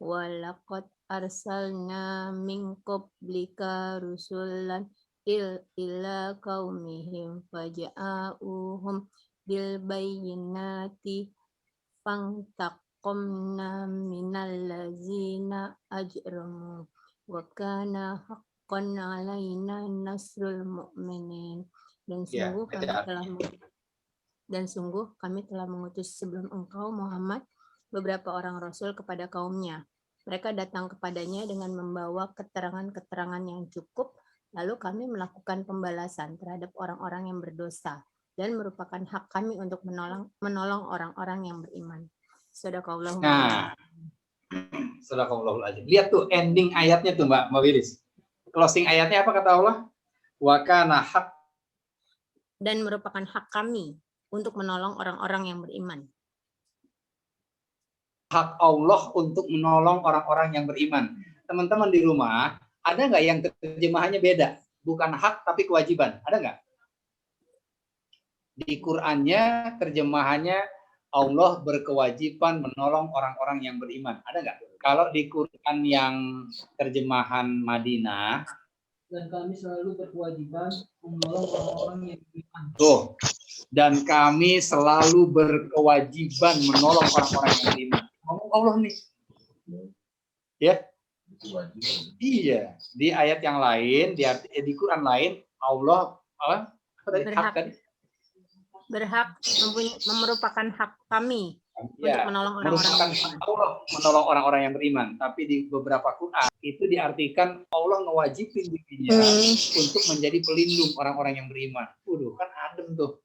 Walaqad arsalna min qablika rusulan ila qaumihim faja'uhum bil bayyinati fantaqamna minal ladzina ajramu wa kana haqqan 'alaina nasrul mu'minin. Dan sungguh kami telah mengutus sebelum engkau Muhammad beberapa orang rasul kepada kaumnya. Mereka datang kepadanya dengan membawa keterangan-keterangan yang cukup, lalu kami melakukan pembalasan terhadap orang-orang yang berdosa dan merupakan hak kami untuk menolong orang-orang yang beriman. Sadaqallahul Nah, Sadaqallahul Azim. Lihat tuh ending ayatnya tuh Mbak Wilis. Closing ayatnya apa kata Allah? Wa kana haq, dan merupakan hak kami untuk menolong orang-orang yang beriman. Hak Allah untuk menolong orang-orang yang beriman. Teman-teman di rumah, ada nggak yang terjemahannya beda? Bukan hak tapi kewajiban. Ada nggak? Di Qur'annya terjemahannya Allah berkewajiban menolong orang-orang yang beriman. Ada nggak? Kalau di Qur'an yang terjemahan Madinah, dan kami selalu berkewajiban menolong orang-orang yang beriman. Tuh. Dan kami selalu berkewajiban menolong orang-orang yang beriman. Ngomong Allah nih. Ya. Iya. Di ayat yang lain, di Quran lain, Allah apa tadi? Hak tadi? Berhak merupakan hak kami untuk menolong orang-orang yang beriman. Allah menolong orang-orang yang beriman. Tapi di beberapa Quran itu diartikan Allah ngewajibin dirinya untuk menjadi pelindung orang-orang yang beriman. Waduh, kan adem tuh.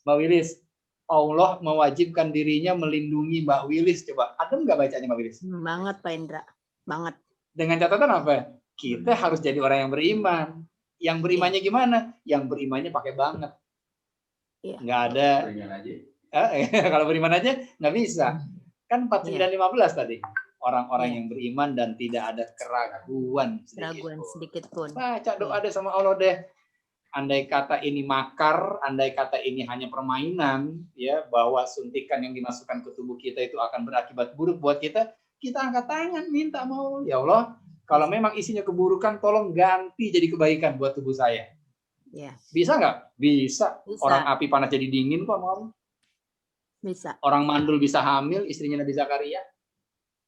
Mbak Wilis, Allah mewajibkan dirinya melindungi Mbak Wilis. Coba, adem nggak bacanya Mbak Wilis? Banget Pak Indra, banget. Dengan catatan apa? Kita harus jadi orang yang beriman. Yang berimannya gimana? Yang berimannya pakai banget. Nggak ada. Kalau beriman aja nggak bisa. Kan 49:15 tadi. Orang-orang yang beriman dan tidak ada keraguan sedikit pun. Baca doa deh sama Allah deh. Andai kata ini makar, andai kata ini hanya permainan, ya, bahwa suntikan yang dimasukkan ke tubuh kita itu akan berakibat buruk buat kita, kita angkat tangan minta mau, ya Allah, kalau memang isinya keburukan, tolong ganti jadi kebaikan buat tubuh saya. Ya. Bisa nggak? Bisa. Orang api panas jadi dingin kok mau. Bisa. Orang mandul bisa hamil, istrinya Nabi Zakaria.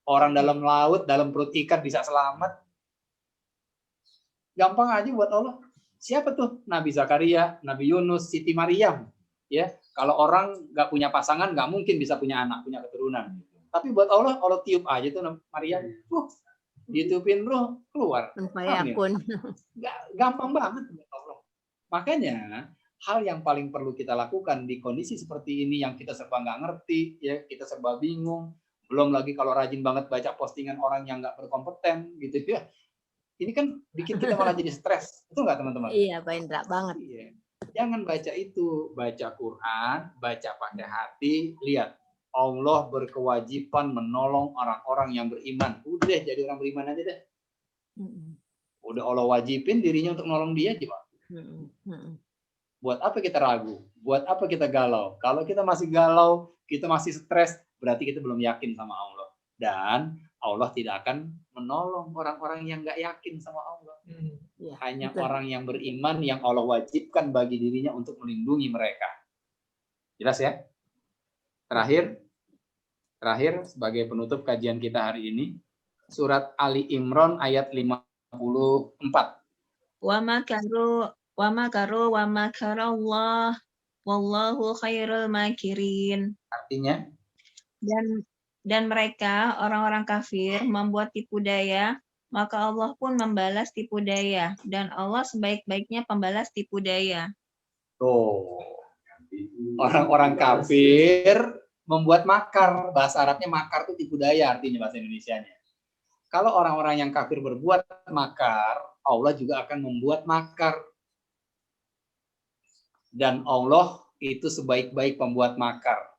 Orang dalam laut, dalam perut ikan bisa selamat. Gampang aja buat Allah. Siapa tuh? Nabi Zakaria, Nabi Yunus, Siti Maryam. Ya, kalau orang nggak punya pasangan, nggak mungkin bisa punya anak, punya keturunan. Tapi buat Allah, Allah tiup aja tuh Maryam. Ditiupin bro, keluar. Gampang Gampang banget buat Allah. Makanya hal yang paling perlu kita lakukan di kondisi seperti ini yang kita serba nggak ngerti, ya kita serba bingung, belum lagi kalau rajin banget baca postingan orang yang nggak berkompeten gitu ya. Ini kan bikin kita malah jadi stres, betul nggak teman-teman? Iya, Pak Indra banget. Iya. Jangan baca itu, baca Quran, baca pakai hati, lihat Allah berkewajiban menolong orang-orang yang beriman. Udah jadi orang beriman aja deh. Udah Allah wajibin dirinya untuk nolong dia aja, Pak. Buat apa kita ragu? Buat apa kita galau? Kalau kita masih galau, kita masih stres, berarti kita belum yakin sama Allah. Dan Allah tidak akan menolong orang-orang yang nggak yakin sama Allah. Hanya betul. orang yang beriman yang Allah wajibkan bagi dirinya untuk melindungi mereka. Jelas ya? Terakhir sebagai penutup kajian kita hari ini, surat Ali Imran ayat 54. Wa makaru wa makarallah wallahu khairul makirin. Artinya? Dan mereka, orang-orang kafir, membuat tipu daya, maka Allah pun membalas tipu daya. Dan Allah sebaik-baiknya pembalas tipu daya. Tuh. Orang-orang kafir membuat makar. Bahasa Arabnya makar itu tipu daya artinya bahasa Indonesianya. Kalau orang-orang yang kafir berbuat makar, Allah juga akan membuat makar. Dan Allah itu sebaik-baik pembuat makar.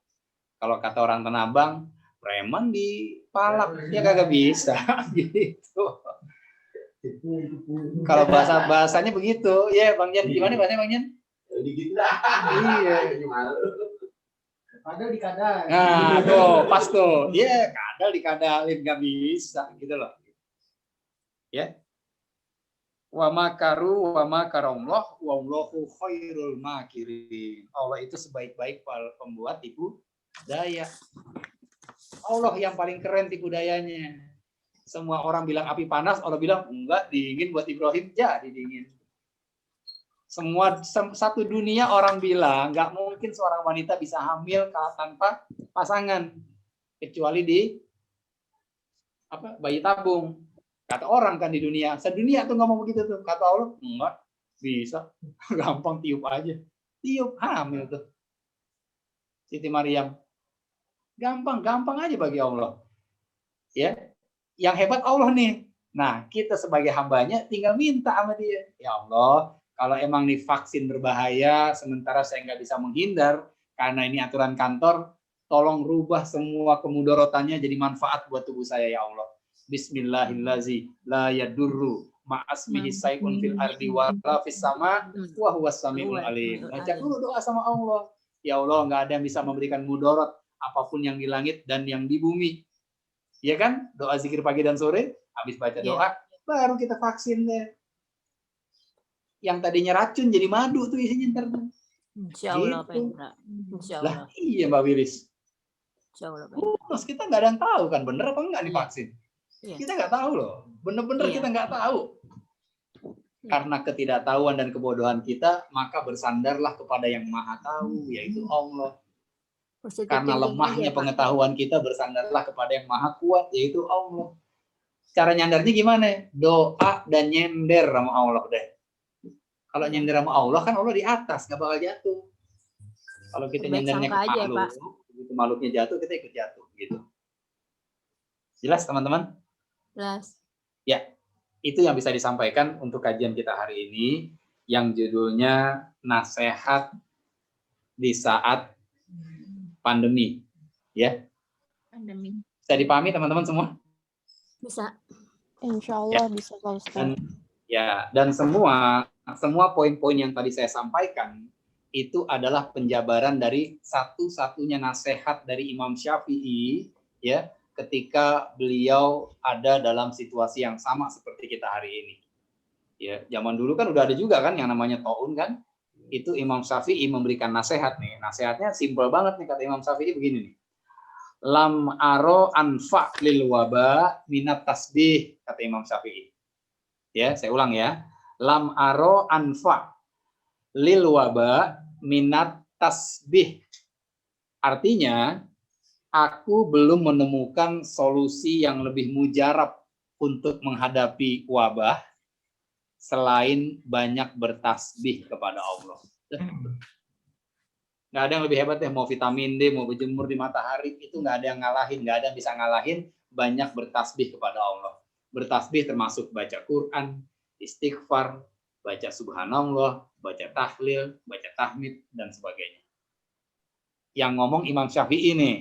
Kalau kata orang Tanah Abang, preman dipalak, dia kagak bisa gitu. Kalau bahasanya begitu, ya Bang Jan, gimana bahasanya Bang Jan? Gitu lah. Iya. Padahal dikadal. Nah, tuh pas tuh, ya kadal dikadalin nggak bisa gitu loh. Ya. Wa makaru wa makarallah wallahu khairul makirin. Allah itu sebaik-baik pembuat tipu daya. Allah yang paling keren tipu dayanya. Semua orang bilang api panas, Allah bilang enggak, dingin buat Ibrahim, jadi dingin. Satu dunia orang bilang enggak mungkin seorang wanita bisa hamil tanpa pasangan kecuali di bayi tabung. Kata orang kan di dunia, sedunia tuh ngomong begitu tuh. Kata Allah, enggak bisa, gampang tiup aja, tiup hamil tuh. Siti Maryam. Gampang aja bagi Allah. Ya, yang hebat Allah nih. Nah, kita sebagai hambanya tinggal minta sama dia. Ya Allah, kalau emang nih vaksin berbahaya, sementara saya nggak bisa menghindar, karena ini aturan kantor, tolong rubah semua kemudorotannya jadi manfaat buat tubuh saya ya Allah. Bismillahirrahmanirrahim. La yadurru ma'asmihi say'un fil ardi wa la fis sama wa huwas samiul alim. Baca dulu doa sama Allah. Ya Allah, nggak ada yang bisa memberikan mudarat apapun yang di langit dan yang di bumi. Ya kan? Doa zikir pagi dan sore, habis baca doa, baru kita vaksin deh. Yang tadinya racun jadi madu tuh isinya ntar. Insya Allah, Pak Indra. Insya Allah. Lah, iya Mbak Wilis. Insya Allah, Pak Indra. Terus kita nggak ada yang tahu kan, bener apa enggak nih vaksin? Kita nggak tahu loh. Bener-bener kita nggak tahu. Karena ketidaktahuan dan kebodohan kita, maka bersandarlah kepada yang maha tahu, yaitu Allah. Karena lemahnya pengetahuan kita, bersandarlah kepada yang maha kuat, yaitu Allah. Cara nyandarnya gimana? Doa dan nyender sama Allah deh. Kalau nyender sama Allah, kan Allah di atas, nggak bakal jatuh. Kalau kita nyendernya ke makhluk, begitu makhluknya jatuh, kita ikut jatuh. Gitu. Jelas teman-teman? Jelas. Ya. Itu yang bisa disampaikan untuk kajian kita hari ini yang judulnya nasihat di saat pandemi, ya. Pandemi. Bisa dipahami teman-teman semua? Bisa. Insya Allah bisa Pak Ustadz. Dan semua poin-poin yang tadi saya sampaikan itu adalah penjabaran dari satu-satunya nasihat dari Imam Syafi'i, ya. Ketika beliau ada dalam situasi yang sama seperti kita hari ini. Ya, zaman dulu kan udah ada juga kan yang namanya taun kan. Itu Imam Syafi'i memberikan nasihat nih. Nasihatnya simpel banget nih kata Imam Syafi'i begini nih. Lam aro anfa lil waba minat tasbih kata Imam Syafi'i. Ya, saya ulang ya. Lam aro anfa lil waba minat tasbih. Artinya aku belum menemukan solusi yang lebih mujarab untuk menghadapi wabah selain banyak bertasbih kepada Allah. Nggak ada yang lebih hebat ya, mau vitamin D, mau berjemur di matahari, itu nggak ada yang ngalahin, nggak ada yang bisa ngalahin banyak bertasbih kepada Allah. Bertasbih termasuk baca Quran, istighfar, baca subhanallah, baca tahlil, baca tahmid, dan sebagainya. Yang ngomong Imam Syafi'i nih,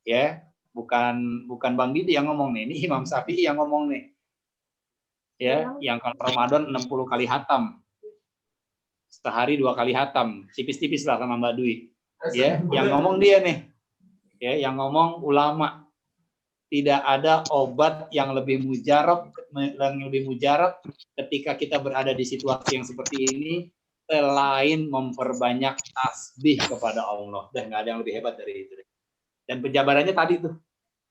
ya, bukan Bang Didi yang ngomong nih, ini Imam Syafi'i yang ngomong nih. Ya, yang kalau Ramadan 60 kali hatam. Sehari 2 kali hatam, tipis-tipis lah sama Mbak Dwi. Ya, yang ngomong dia nih. Ya, yang ngomong ulama. Tidak ada obat yang lebih mujarab ketika kita berada di situasi yang seperti ini selain memperbanyak tasbih kepada Allah. Dan nggak ada yang lebih hebat dari itu. Dan penjabarannya tadi tuh,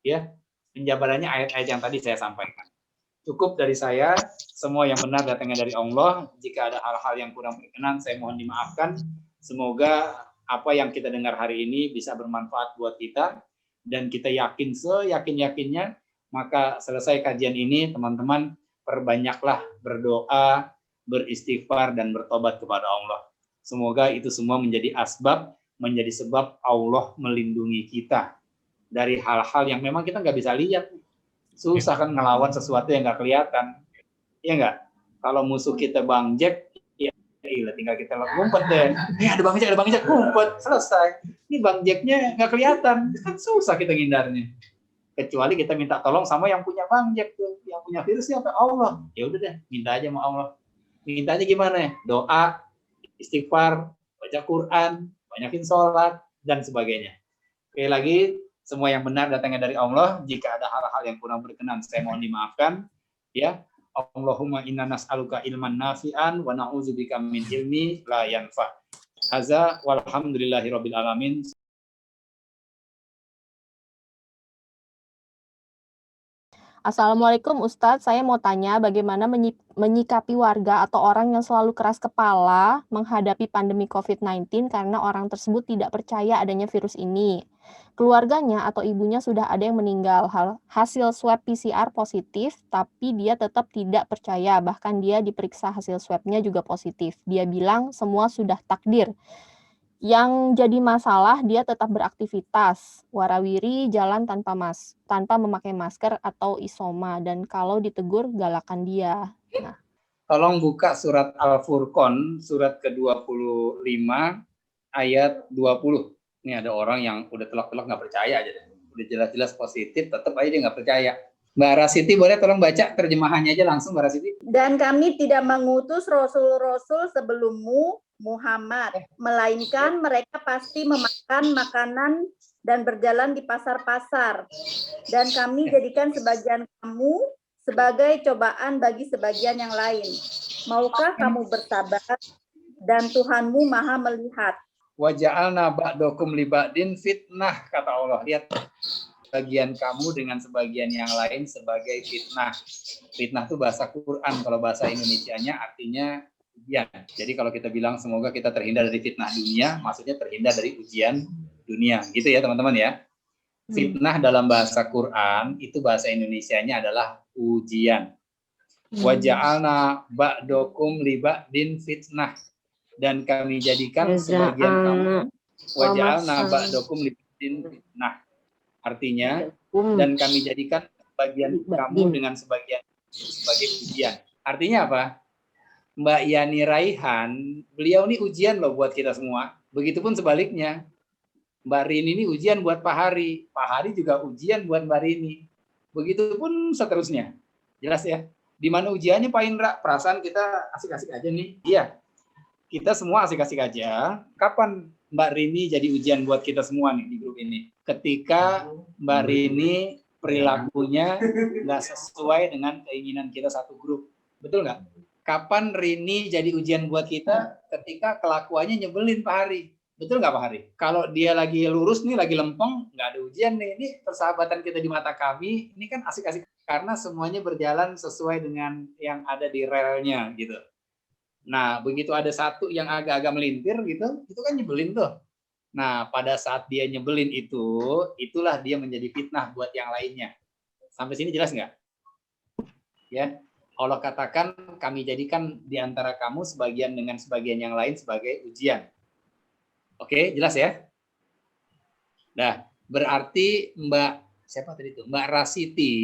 ya, penjabarannya ayat-ayat yang tadi saya sampaikan. Cukup dari saya, semua yang benar datangnya dari Allah. Jika ada hal-hal yang kurang berkenan, saya mohon dimaafkan. Semoga apa yang kita dengar hari ini bisa bermanfaat buat kita, dan kita yakin seyakin-yakinnya, maka selesai kajian ini, teman-teman, perbanyaklah berdoa, beristighfar, dan bertobat kepada Allah. Semoga itu semua menjadi sebab Allah melindungi kita dari hal-hal yang memang kita nggak bisa lihat. Susah kan ngelawan sesuatu yang nggak kelihatan, ya nggak? Kalau musuh kita Bang Jack, ya tinggal kita ngumpet deh. Ada Bang Jack, ngumpet, selesai. Ini Bang Jacknya nggak kelihatan, kan susah kita ngindarnya. Kecuali kita minta tolong sama yang punya Bang Jack tuh, yang punya virus siapa? Allah. Ya udah deh, minta aja sama Allah. Mintanya gimana? Doa, istighfar, baca Quran, banyakin sholat, dan sebagainya. Sekali lagi, semua yang benar datangnya dari Allah. Jika ada hal-hal yang kurang berkenan, saya mohon dimaafkan. Ya, Allahumma inna nas'aluka ilman nafi'an wa na'udzubika min ilmi la yanfa. Haza walhamdulillahirabbil alamin. Assalamualaikum Ustadz, saya mau tanya bagaimana menyikapi warga atau orang yang selalu keras kepala menghadapi pandemi COVID-19 karena orang tersebut tidak percaya adanya virus ini. Keluarganya atau ibunya sudah ada yang meninggal, hasil swab PCR positif, tapi dia tetap tidak percaya, bahkan dia diperiksa hasil swabnya juga positif. Dia bilang semua sudah takdir. Yang jadi masalah dia tetap beraktivitas, warawiri jalan tanpa memakai masker atau isoma, dan kalau ditegur galakan dia. Nah, tolong buka surat Al-Furqan, surat ke-25 ayat 20. Ini ada orang yang udah telak-telak nggak percaya aja deh. Udah jelas-jelas positif, tetap aja dia nggak percaya. Mbak Rasiti boleh tolong baca terjemahannya aja langsung, Mbak Rasiti. Dan kami tidak mengutus rasul-rasul sebelummu Muhammad, melainkan mereka pasti memakan makanan dan berjalan di pasar-pasar. Dan kami jadikan sebagian kamu sebagai cobaan bagi sebagian yang lain. Maukah kamu bersabar? Dan Tuhanmu Maha melihat. Wa ja'alna ba'dakum li ba'din fitnah, kata Allah. Lihat, bagian kamu dengan sebagian yang lain sebagai fitnah. Fitnah itu bahasa Quran, kalau bahasa Indonesianya artinya ujian. Jadi kalau kita bilang semoga kita terhindar dari fitnah dunia, maksudnya terhindar dari ujian dunia. Gitu ya teman-teman ya. Fitnah dalam bahasa Quran itu bahasa Indonesianya adalah ujian. Wa ja'alna ba'dakum li ba'din fitnah. Dan kami jadikan sebagian kamu wa ja'alna ba'dakum li ba'din fitnah. Artinya, dan kami jadikan sebagian kamu dengan sebagian sebagai ujian. Artinya apa? Mbak Yani Raihan, beliau ini ujian loh buat kita semua. Begitupun sebaliknya. Mbak Rini ini ujian buat Pak Hari. Pak Hari juga ujian buat Mbak Rini. Begitupun seterusnya. Jelas ya? Di mana ujiannya Pak Indra? Perasaan kita asik-asik aja nih. Iya. Kita semua asik-asik aja. Kapan Mbak Rini jadi ujian buat kita semua nih di grup ini? Ketika Mbak Rini perilakunya nggak sesuai dengan keinginan kita satu grup. Betul nggak? Kapan Rini jadi ujian buat kita? Ketika kelakuannya nyebelin Pak Hari. Betul nggak Pak Hari? Kalau dia lagi lurus nih, lagi lempeng, nggak ada ujian nih. Ini persahabatan kita di mata kami, ini kan asik-asik. Karena semuanya berjalan sesuai dengan yang ada di relnya gitu. Nah, begitu ada satu yang agak-agak melintir gitu, itu kan nyebelin tuh. Nah, pada saat dia nyebelin itu, itulah dia menjadi fitnah buat yang lainnya. Sampai sini jelas nggak? Ya. Allah katakan kami jadikan di antara kamu sebagian dengan sebagian yang lain sebagai ujian. Oke, jelas ya? Nah, berarti siapa tadi itu? Mbak Rasiti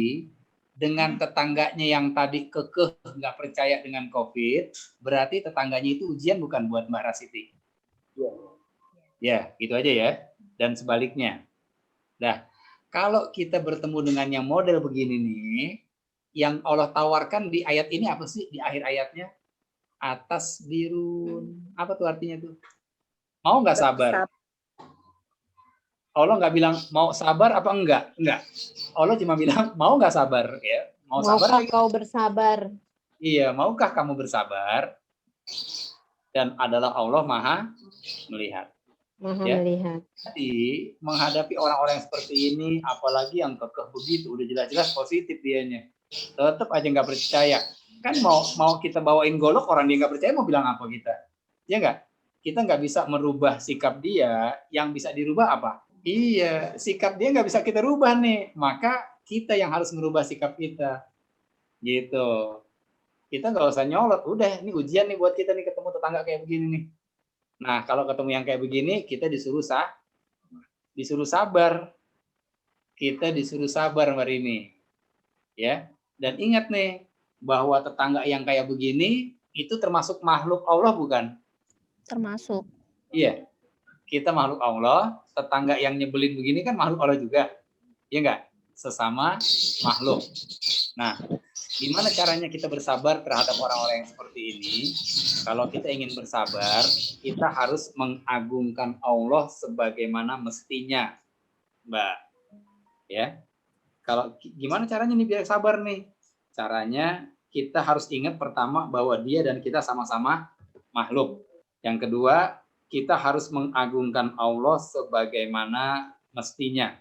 dengan tetangganya yang tadi kekeh nggak percaya dengan COVID, berarti tetangganya itu ujian bukan buat Mbak Rasiti? Ya, gitu aja ya. Dan sebaliknya. Nah, kalau kita bertemu dengan yang model begini nih, yang Allah tawarkan di ayat ini apa sih? Di akhir ayatnya, atas birun. Apa tuh artinya tuh? Mau nggak sabar? Allah nggak bilang mau sabar apa enggak? Enggak. Allah cuma bilang mau nggak sabar ya? Mau sabar? Maukah kau bersabar? Iya, maukah kamu bersabar? Dan adalah Allah Maha melihat. Maha Ya. melihat. Jadi menghadapi orang-orang yang seperti ini, apalagi yang kekeh begitu, udah jelas-jelas positif dianya, tetap aja nggak percaya. Kan mau kita bawain golok, orang dia nggak percaya mau bilang apa kita? Ya nggak? Kita nggak bisa merubah sikap dia. Yang bisa dirubah apa? Iya, sikap dia nggak bisa kita rubah nih. Maka kita yang harus merubah sikap kita. Gitu. Kita nggak usah nyolot. Udah, ini ujian nih buat kita nih ketemu tetangga kayak begini nih. Nah, kalau ketemu yang kayak begini, kita disuruh sabar. Kita disuruh sabar hari ini. Ya. Dan ingat nih, bahwa tetangga yang kayak begini, itu termasuk makhluk Allah bukan? Termasuk. Iya. Kita makhluk Allah, tetangga yang nyebelin begini kan makhluk Allah juga. Iya enggak? Sesama makhluk. Nah, gimana caranya kita bersabar terhadap orang-orang yang seperti ini? Kalau kita ingin bersabar, kita harus mengagungkan Allah sebagaimana mestinya, Mbak. Ya. Kalau gimana caranya nih biar sabar nih? Caranya kita harus ingat pertama bahwa dia dan kita sama-sama makhluk. Yang kedua, kita harus mengagungkan Allah sebagaimana mestinya.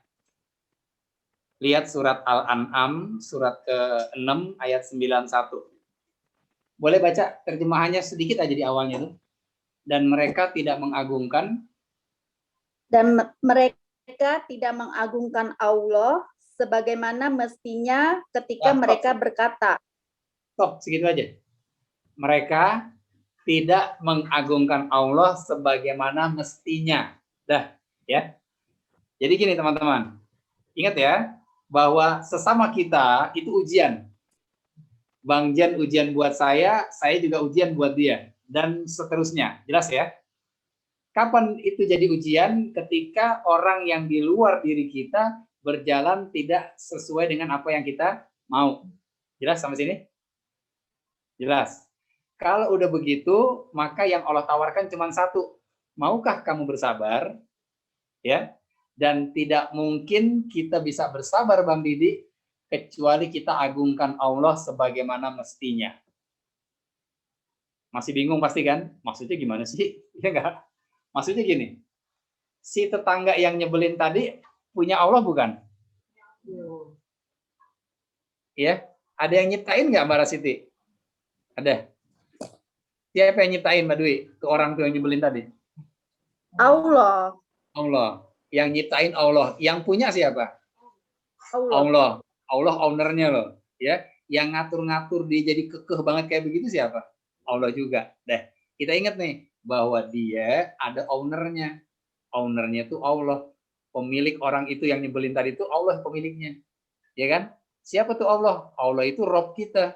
Lihat surat Al-An'am, surat ke-6 ayat 91. Boleh baca terjemahannya sedikit aja di awalnya tuh. Dan mereka tidak mengagungkan. Dan mereka tidak mengagungkan Allah sebagaimana mestinya ketika mereka berkata. Stop, segitu aja. Mereka tidak mengagungkan Allah sebagaimana mestinya. Dah, ya. Jadi gini teman-teman. Ingat ya, bahwa sesama kita itu ujian. Bang Jan ujian buat saya juga ujian buat dia. Dan seterusnya. Jelas ya? Kapan itu jadi ujian? Ketika orang yang di luar diri kita berjalan tidak sesuai dengan apa yang kita mau. Jelas sampai sini? Jelas. Kalau udah begitu, maka yang Allah tawarkan cuma satu. Maukah kamu bersabar? Ya. Dan tidak mungkin kita bisa bersabar, Bang Didi, kecuali kita agungkan Allah sebagaimana mestinya. Masih bingung pasti kan? Maksudnya gimana sih? Ya enggak? Maksudnya gini. Si tetangga yang nyebelin tadi punya Allah bukan? Ya. Ada yang nyiptain nggak, Mbak Rasiti? Ada. Siapa yang nyiptain, Mbak Dwi? Ke orang tuh yang nyebelin tadi? Allah. Allah. Yang nyiptain Allah. Yang punya siapa? Allah. Allah. Allah ownernya loh. Ya. Yang ngatur-ngatur dia jadi kekeh banget kayak begitu siapa? Allah juga. Dah. Kita ingat nih bahwa dia ada ownernya. Ownernya itu Allah. Pemilik orang itu yang nyebelin tadi itu Allah pemiliknya. Ya kan? Siapa tuh Allah? Allah itu Rob kita.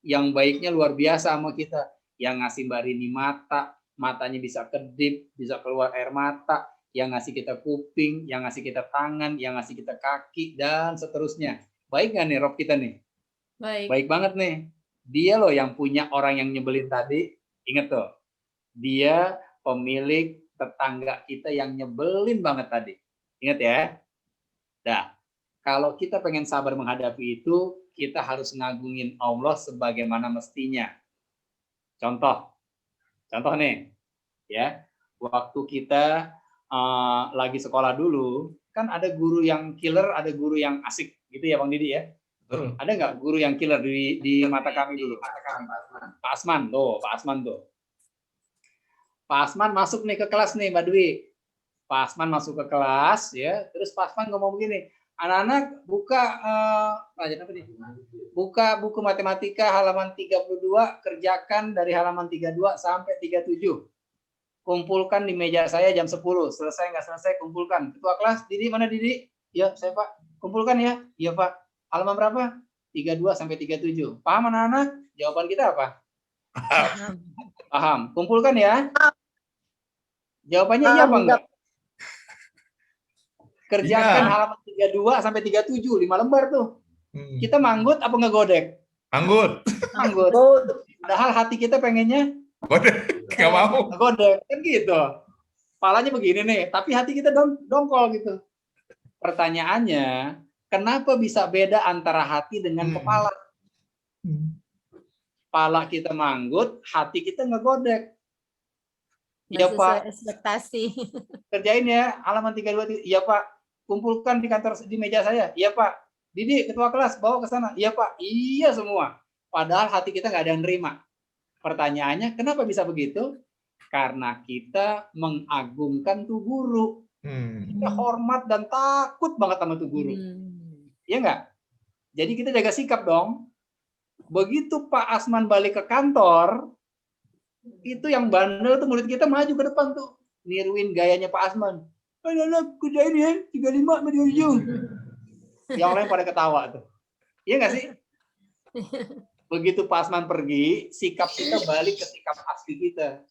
Yang baiknya luar biasa sama kita. Yang ngasih Mbak Rini mata, matanya bisa kedip, bisa keluar air mata, yang ngasih kita kuping, yang ngasih kita tangan, yang ngasih kita kaki, dan seterusnya. Baik nggak nih Rob kita nih? Baik. Baik banget nih. Dia loh yang punya orang yang nyebelin tadi. Ingat tuh, dia pemilik tetangga kita yang nyebelin banget tadi. Ingat ya. Nah, kalau kita pengen sabar menghadapi itu, kita harus ngagungin Allah sebagaimana mestinya. Contoh nih, ya, waktu kita lagi sekolah dulu, kan ada guru yang killer, ada guru yang asik, gitu ya Bang Didi ya? Ada nggak guru yang killer di mata kami dulu? Pak Asman tuh. Pak Asman masuk nih ke kelas nih, Mbak Dwi. Pak Asman masuk ke kelas, ya, terus Pak Asman ngomong begini, Anak-anak buka pelajaran apa nih? Buka buku matematika halaman 32, kerjakan dari halaman 32 sampai 37. Kumpulkan di meja saya jam 10. Selesai nggak selesai kumpulkan. Ketua kelas, Didi mana Didi? Ya, saya Pak. Kumpulkan ya. Iya Pak. Halaman berapa? 32 sampai 37. Paham anak-anak? Jawaban kita apa? Paham. Kumpulkan ya. Jawabannya iya apa enggak? Kerjakan halaman 32 sampai 37, 5 lembar tuh. Kita manggut apa ngegodek? Manggut. Manggut. Padahal hati kita pengennya Godek. Gak mau. ngegodek, kan gitu. Palanya begini nih, tapi hati kita dongkol gitu. Pertanyaannya, kenapa bisa beda antara hati dengan kepala? Kepala kita manggut, hati kita ngegodek. Iya Pak. Ekspektasi. Kerjain ya, halaman 32. Iya Pak. Kumpulkan di kantor di meja saya. Iya Pak. Didi, ketua kelas, bawa ke sana. Iya Pak. Iya semua. Padahal hati kita nggak ada yang nerima. Pertanyaannya, kenapa bisa begitu? Karena kita mengagungkan tuh guru. Kita hormat dan takut banget sama tuh guru. Iya nggak? Jadi kita jaga sikap dong. Begitu Pak Asman balik ke kantor, itu yang bandel tuh murid kita maju ke depan tuh. Niruin gayanya Pak Asman. Anak kerjain ya, 35 sama 37. Yang lain pada ketawa tuh. Iya nggak sih? Begitu Pak Asman pergi, sikap kita balik ke sikap asli kita.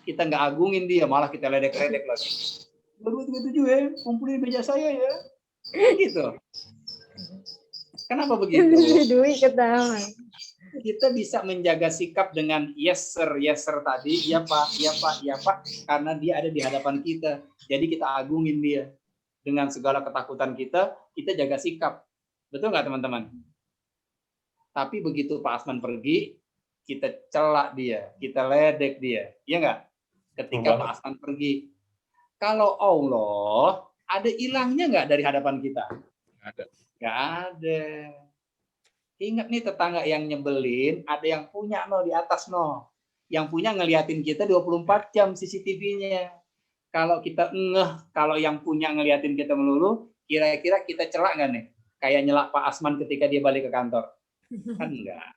Kita nggak agungin dia, malah kita ledek-ledek lagi. 37 ya, kumpulin meja saya ya. Gitu. Kenapa begitu? Dwi ketawa. Kita bisa menjaga sikap dengan yes sir tadi, iya Pak, iya Pak, iya Pak, karena dia ada di hadapan kita. Jadi kita agungin dia. Dengan segala ketakutan kita jaga sikap. Betul nggak teman-teman? Tapi begitu Pak Asman pergi, kita celak dia, kita ledek dia. Iya nggak? Ketika Pak Asman pergi. Kalau Allah, ada hilangnya nggak dari hadapan kita? Nggak ada. Ingat nih tetangga yang nyebelin, ada yang punya di atas Yang punya ngeliatin kita 24 jam CCTV-nya. Kalau kita kalau yang punya ngeliatin kita melulu, kira-kira kita celak nggak nih? Kayak nyelak Pak Asman ketika dia balik ke kantor. Kan enggak.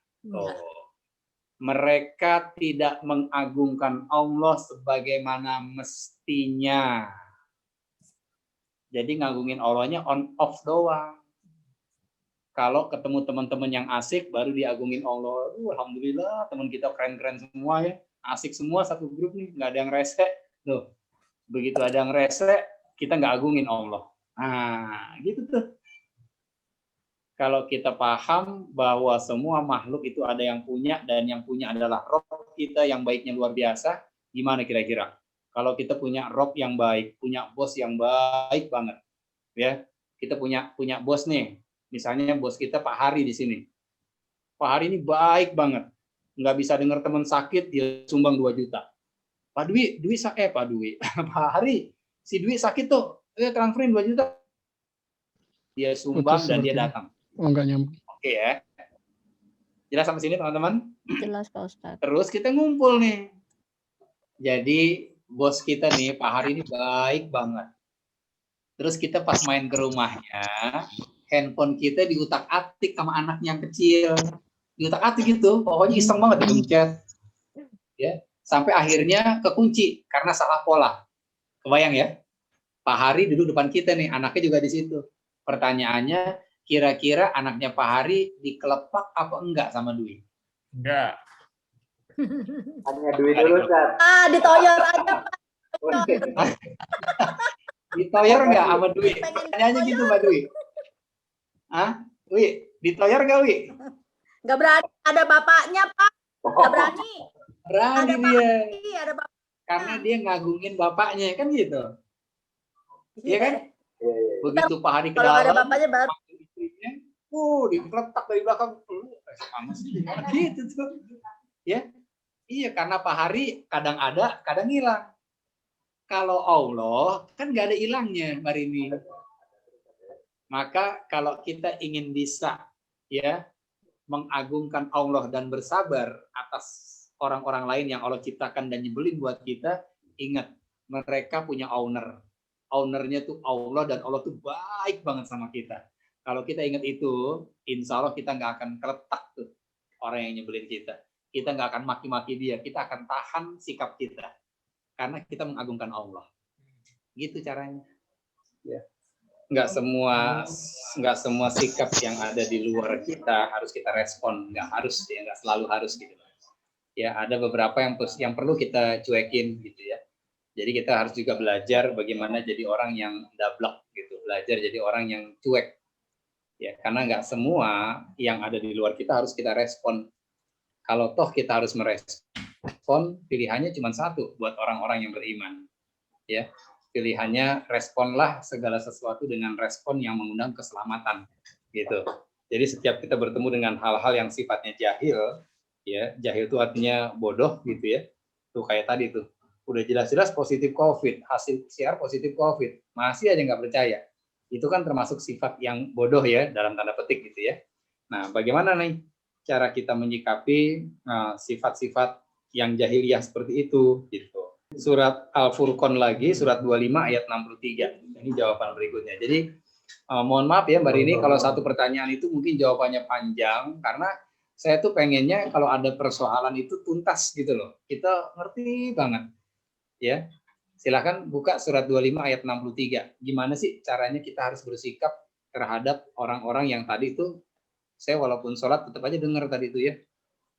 Mereka tidak mengagungkan Allah sebagaimana mestinya. Jadi ngagungin Allahnya on off doang. Kalau ketemu teman-teman yang asik, baru diagungin Allah. Alhamdulillah, teman kita keren-keren semua ya. Asik semua satu grup nih, nggak ada yang rese. Tuh, begitu ada yang rese, kita nggak agungin Allah. Nah, gitu tuh. Kalau kita paham bahwa semua makhluk itu ada yang punya, dan yang punya adalah Rob kita yang baiknya luar biasa, gimana kira-kira? Kalau kita punya Rob yang baik, punya bos yang baik banget, ya, kita punya bos nih. Misalnya bos kita Pak Hari di sini. Pak Hari ini baik banget. Nggak bisa dengar teman sakit, dia sumbang 2 juta. Pak Dwi Pak Dwi. Pak Hari, si Dwi sakit tuh, transferin 2 juta. Dia sumbang dan dia datang. Enggak nyambung. Oke ya. Jelas sampai sini teman-teman? Jelas Pak Ustadz. Terus kita ngumpul nih. Jadi bos kita nih, Pak Hari ini baik banget. Terus kita pas main ke rumahnya, handphone kita diutak-atik sama anaknya yang kecil. Diutak-atik gitu, pokoknya iseng banget dipencet. Ya, sampai akhirnya kekunci karena salah pola. Kebayang ya? Pak Hari duduk depan kita nih, anaknya juga di situ. Pertanyaannya, kira-kira anaknya Pak Hari dikelepak apa enggak sama Dwi? Enggak. Hanya Dwi dulu, Ustaz. Ditoyor aja, Pak. Ditoyor enggak sama Dwi? Pertanyaannya gitu, Mbak Dwi. Wi, ditoyor nggak, Wi? Nggak berani, ada bapaknya, Pak. Nggak berani. Berani dia. Ada bapak. Karena dia ngagungin bapaknya, kan gitu. Iya kan? Begitu Pak Hari ke dalam. Kalau ada bapaknya baru. Istrinya, dikeletak dari belakang. Gitu tuh. Ya. Iya, karena Pak Hari kadang ada, kadang hilang. Kalau Allah, kan nggak ada hilangnya, Mbak Rini. Maka kalau kita ingin bisa ya mengagungkan Allah dan bersabar atas orang-orang lain yang Allah ciptakan dan nyebelin buat kita, ingat mereka punya owner. Ownernya tuh Allah, dan Allah tuh baik banget sama kita. Kalau kita ingat itu, insya Allah kita nggak akan keletak tuh orang yang nyebelin kita. Kita nggak akan maki-maki dia, kita akan tahan sikap kita. Karena kita mengagungkan Allah. Gitu caranya. Ya. Nggak semua sikap yang ada di luar kita harus kita respon. Nggak harus, ya, nggak selalu harus gitu. Ya, ada beberapa yang perlu kita cuekin gitu ya. Jadi kita harus juga belajar bagaimana jadi orang yang dablek gitu, belajar jadi orang yang cuek. Ya, karena nggak semua yang ada di luar kita harus kita respon. Kalau toh kita harus merespon, pilihannya cuma satu buat orang-orang yang beriman. Ya, pilihannya responlah segala sesuatu dengan respon yang mengundang keselamatan. Gitu. Jadi setiap kita bertemu dengan hal-hal yang sifatnya jahil, ya, jahil itu artinya bodoh gitu ya. Tuh kayak tadi tuh, udah jelas-jelas positif COVID, hasil PCR positif COVID, masih aja nggak percaya. Itu kan termasuk sifat yang bodoh ya, dalam tanda petik gitu ya. Nah, bagaimana nih cara kita menyikapi sifat-sifat yang jahiliyah seperti itu gitu. Surat Al-Furqan lagi, surat 25 ayat 63. Ini jawaban berikutnya. Jadi mohon maaf ya Mbak Rini, kalau satu pertanyaan itu mungkin jawabannya panjang, karena saya tuh pengennya kalau ada persoalan itu tuntas gitu loh. Kita ngerti banget. Ya, silakan buka surat 25 ayat 63. Gimana sih caranya kita harus bersikap terhadap orang-orang yang tadi itu, saya walaupun sholat tetap aja dengar tadi itu ya.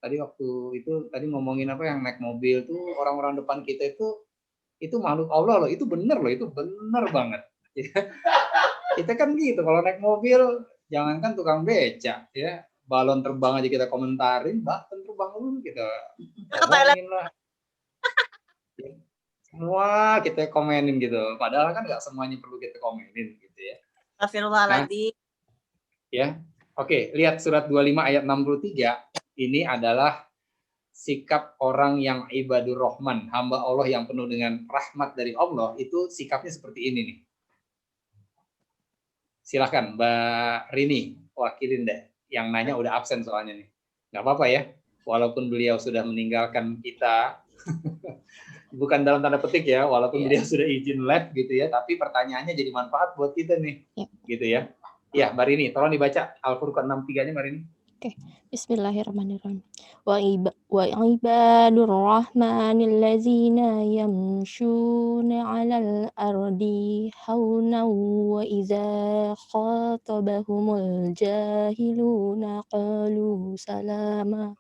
Tadi waktu itu tadi ngomongin apa yang naik mobil tuh orang-orang depan kita itu makhluk Allah loh, itu bener loh, itu bener banget. Kita kan gitu kalau naik mobil, jangankan tukang beca ya, balon terbang aja kita komentarin, bahkan terbang dulu kita ngomongin lah. Semua kita komenin gitu. Padahal kan nggak semuanya perlu kita komenin gitu ya. Astagfirullahaladzim. Ya. Oke, lihat surat 25 ayat 63. Ini adalah sikap orang yang ibadur rahman, hamba Allah yang penuh dengan rahmat dari Allah, itu sikapnya seperti ini nih. Silahkan Mbak Rini, wakilin deh. Yang nanya udah absen soalnya nih. Nggak apa-apa ya. Walaupun beliau sudah meninggalkan kita, bukan dalam tanda petik ya, walaupun dia sudah izin live gitu ya, tapi pertanyaannya jadi manfaat buat kita nih, gitu ya. Ya, Mbak Rini, tolong dibaca Al-Furqan 63-nya Mbak Rini. Oke, bismillahirrahmanirrahim. Wa ibadur rahmanil ladzina yamshuna 'alal ardi hauna wa idza khatabahumul jahiluna qalu salama.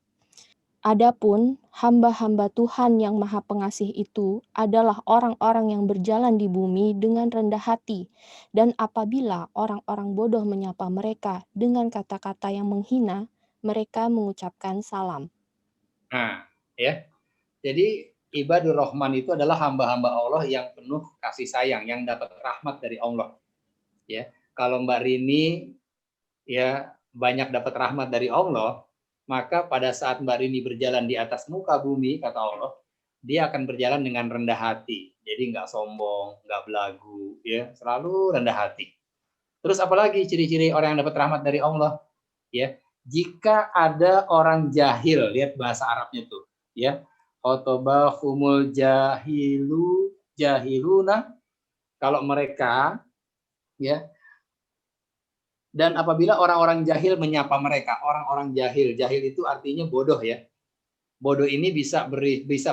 Adapun hamba-hamba Tuhan yang Maha Pengasih itu adalah orang-orang yang berjalan di bumi dengan rendah hati, dan apabila orang-orang bodoh menyapa mereka dengan kata-kata yang menghina, mereka mengucapkan salam. Nah, ya. Jadi ibadur rahman itu adalah hamba-hamba Allah yang penuh kasih sayang, yang dapat rahmat dari Allah. Ya, kalau Mbak Rini ya banyak dapat rahmat dari Allah, maka pada saat Mbak Rini berjalan di atas muka bumi, kata Allah, dia akan berjalan dengan rendah hati. Jadi nggak sombong, nggak belagu, ya, selalu rendah hati. Terus apalagi ciri-ciri orang yang dapat rahmat dari Allah? Ya, jika ada orang jahil, lihat bahasa Arabnya tuh, ya, khotobahumul jahiluna, kalau mereka, ya. Dan apabila orang-orang jahil menyapa mereka, orang-orang jahil itu artinya bodoh ya. Bodoh ini bisa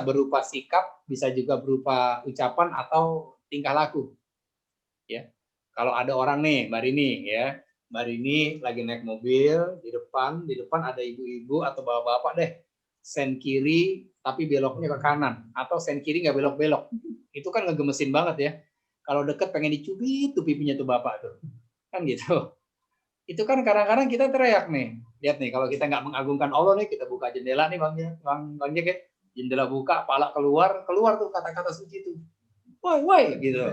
berupa sikap, bisa juga berupa ucapan atau tingkah laku. Ya. Kalau ada orang nih, Mbak Rini ya, Mbak Rini lagi naik mobil, di depan ada ibu-ibu atau bapak-bapak deh, sen kiri tapi beloknya ke kanan, atau sen kiri nggak belok-belok. Itu kan ngegemesin banget ya. Kalau deket pengen dicubit tuh pipinya tuh bapak tuh. Kan gitu. Itu kan kadang-kadang kita teriak nih. Lihat nih, kalau kita nggak mengagungkan Allah nih, kita buka jendela nih Bang Jack ya. Jendela buka, pala keluar tuh kata-kata suci tuh. Woi, gitu.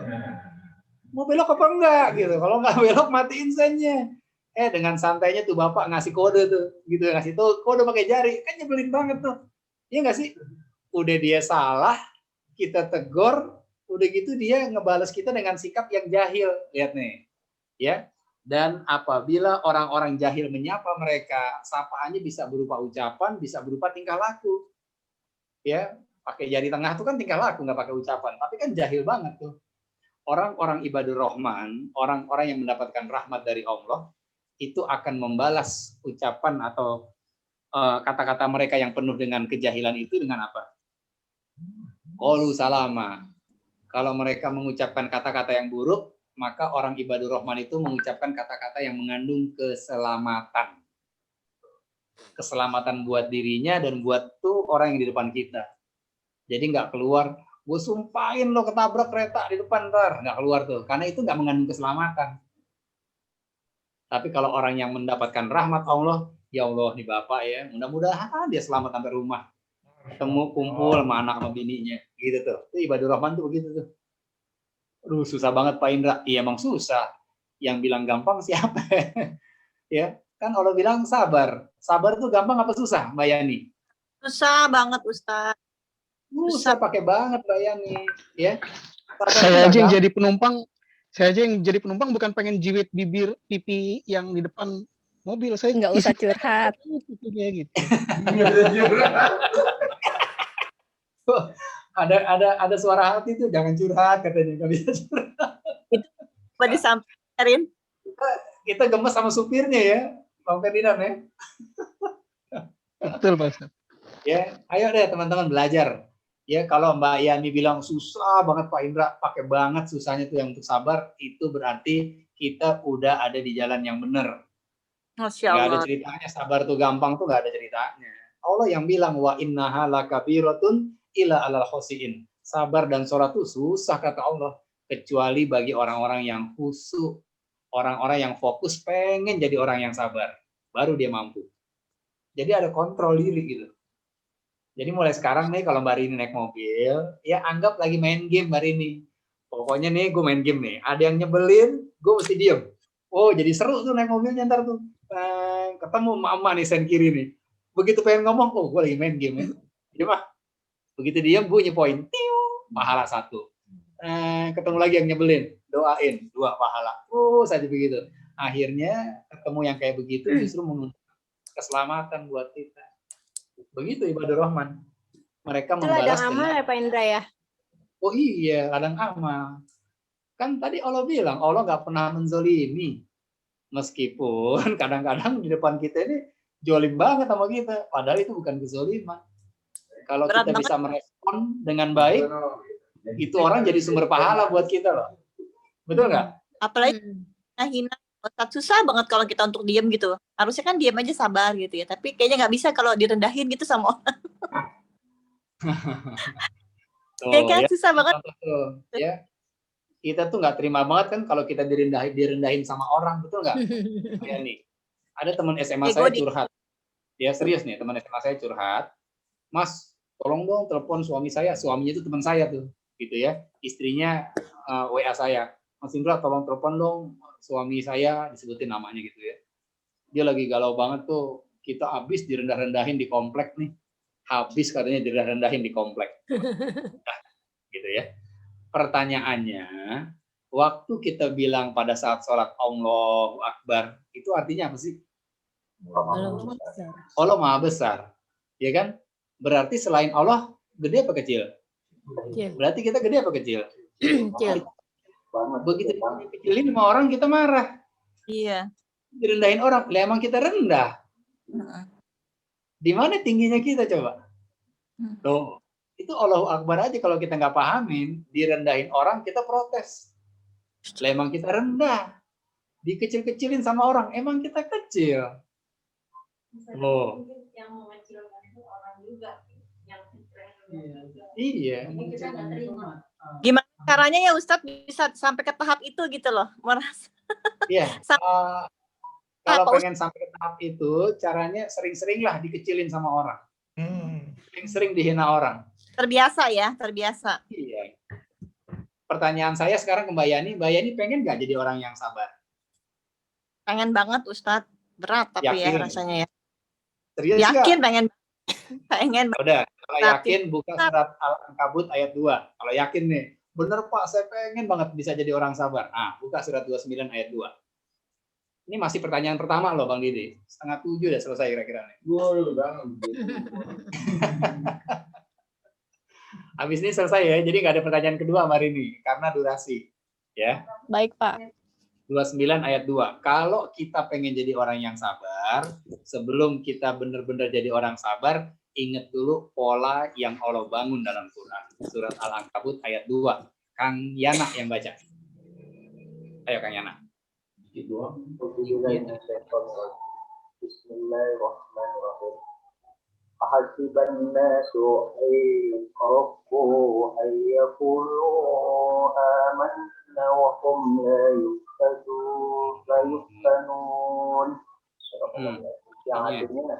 Mau belok apa enggak gitu. Kalau nggak belok matiin sennya. Dengan santainya tuh bapak ngasih kode tuh, gitu, ngasih tuh kode pakai jari. Kan nyebelin banget tuh. Iya nggak sih? Udah dia salah, kita tegur, udah gitu dia ngebales kita dengan sikap yang jahil. Lihat nih. Ya. Dan apabila orang-orang jahil menyapa mereka, sapaannya bisa berupa ucapan, bisa berupa tingkah laku. Ya, pakai jari tengah itu kan tingkah laku, nggak pakai ucapan. Tapi kan jahil banget tuh. Orang-orang ibadur rahman, orang-orang yang mendapatkan rahmat dari Allah, itu akan membalas ucapan atau kata-kata mereka yang penuh dengan kejahilan itu dengan apa? Qalu salama. Kalau mereka mengucapkan kata-kata yang buruk, maka orang ibadur rahman itu mengucapkan kata-kata yang mengandung keselamatan. Keselamatan buat dirinya dan buat tuh orang yang di depan kita. Jadi nggak keluar, gue sumpahin lo ketabrak kereta di depan ntar. Nggak keluar tuh, karena itu nggak mengandung keselamatan. Tapi kalau orang yang mendapatkan rahmat Allah, ya Allah nih Bapak ya, mudah-mudahan dia selamat sampai rumah. Ketemu kumpul sama anak sama bininya. Gitu tuh. Itu ibadur rahman tuh begitu tuh. Aduh, susah banget Pak Indra. Iya emang susah. Yang bilang gampang siapa? Ya, kan Allah bilang sabar. Sabar tuh gampang apa susah, Mbak Yani? Susah banget, Ustaz. Susah pakai banget Mbak Yani, ya. Saya aja yang jadi penumpang bukan pengen jiwit bibir pipi yang di depan mobil. Saya nggak usah curhat. Gitu. ada suara hati tuh, jangan curhat katanya, nggak bisa curhat. Itu apa disampaikan? Kita gemes sama supirnya ya, Bang Ferdinand ya. Betul Pak Ustaz. Ya, ayo deh teman-teman belajar. Ya, kalau Mbak Yani bilang susah banget Pak Indra, pakai banget susahnya tuh yang untuk sabar, itu berarti kita udah ada di jalan yang benar. Masya Nggak ada Allah. ceritanya sabar tuh gampang tuh, nggak ada ceritanya. Allah yang bilang wa innaha lakabiratun ila alal khosiin. Sabar dan sholat tuh susah kata Allah, kecuali bagi orang-orang yang khusyuk, orang-orang yang fokus pengen jadi orang yang sabar, baru dia mampu. Jadi ada kontrol diri gitu. Jadi mulai sekarang nih kalau Mbak Rini naik mobil, ya anggap lagi main game Mbak Rini. Pokoknya nih gue main game nih, ada yang nyebelin, gue mesti diem. Oh jadi seru tuh naik mobilnya ntar tuh. Ketemu mama nih sen kiri nih. Begitu pengen ngomong, oh gue lagi main game ya. Jadi mah, begitu diem bunyi poin, pahala 1. Ketemu lagi yang nyebelin, doain 2 pahala. Saja begitu. Akhirnya ketemu yang kayak begitu justru menguntungkan keselamatan buat kita. Begitu ibadur rahman. Mereka Itu membalas ladang amal dengan, ya Pak Indra ya? oh iya, ladang amal. Kan tadi Allah bilang, Allah nggak pernah menzolimi. Meskipun kadang-kadang di depan kita ini jolim banget sama kita. Padahal itu bukan kezoliman. Kalau kita bisa merespon dengan baik, itu orang jadi sumber pahala buat kita loh. Betul nggak? Apalagi hina, Ustaz, susah banget kalau kita untuk diem gitu. Harusnya kan diem aja sabar gitu ya. Tapi kayaknya nggak bisa kalau direndahin gitu sama orang. Kayak kan susah banget. Tuh, ya. Kita tuh nggak terima banget kan kalau kita direndahin sama orang, betul nggak? Ya nih, ada teman SMA saya curhat. Ya serius nih, teman SMA saya curhat. Mas, tolong dong telepon suami saya. Suaminya itu teman saya tuh, gitu ya. Istrinya WA saya. Mas Indra, tolong telepon dong suami saya, disebutin namanya gitu ya. Dia lagi galau banget tuh. Kita habis direndah-rendahin di komplek nih. Habis katanya direndah-rendahin di komplek. Nah, gitu ya. Pertanyaannya, waktu kita bilang pada saat sholat Allahu Akbar, itu artinya apa sih? Allah Maha Besar. Ya kan? Berarti selain Allah, gede apa kecil? Berarti kita gede apa kecil? Kecil. Begitu kecilin sama orang kita marah. Iya. Direndahin orang, lah emang kita rendah. Di mana tingginya kita coba? Tuh, itu Allahu Akbar aja kalau kita nggak pahamin, direndahin orang kita protes. Lah emang kita rendah. Dikecil-kecilin sama orang, emang kita kecil. Oh. Yang mengecilkan itu orang juga. Iya. Gimana caranya ya Ustadz bisa sampai ke tahap itu gitu loh, merasa. Iya. Kalau pengen sampai ke tahap itu, caranya sering-sering lah dikecilin sama orang. Sering-sering dihina orang. Terbiasa ya, terbiasa. Iya. Pertanyaan saya sekarang ke Mbak Yani pengen nggak jadi orang yang sabar? Pengen banget Ustadz, berat tapi Yakin? ya rasanya ya. Serius yakin gak? pengen. Udah, kalau yakin buka surat Al-Ankabut ayat 2. Kalau yakin nih, bener Pak, saya pengen banget bisa jadi orang sabar. Nah, buka surat 29 ayat 2. Ini masih pertanyaan pertama loh Bang Didi. 6:30 udah selesai kira-kira nih. Habis ini selesai ya, jadi nggak ada pertanyaan kedua hari ini karena durasi. Ya. Baik Pak. 29 ayat 2. Kalau kita pengen jadi orang yang sabar, sebelum kita benar-benar jadi orang sabar, ingat dulu pola yang Allah bangun dalam Quran. Surat Al-Ankabut ayat 2. Kang Yana yang baca. Ayo Kang Yana. Bismillahirrahmanirrahim. Ahasiban nasu ayyutraku ayyakulu amanna wa hum la yuftanun. Yang artinya,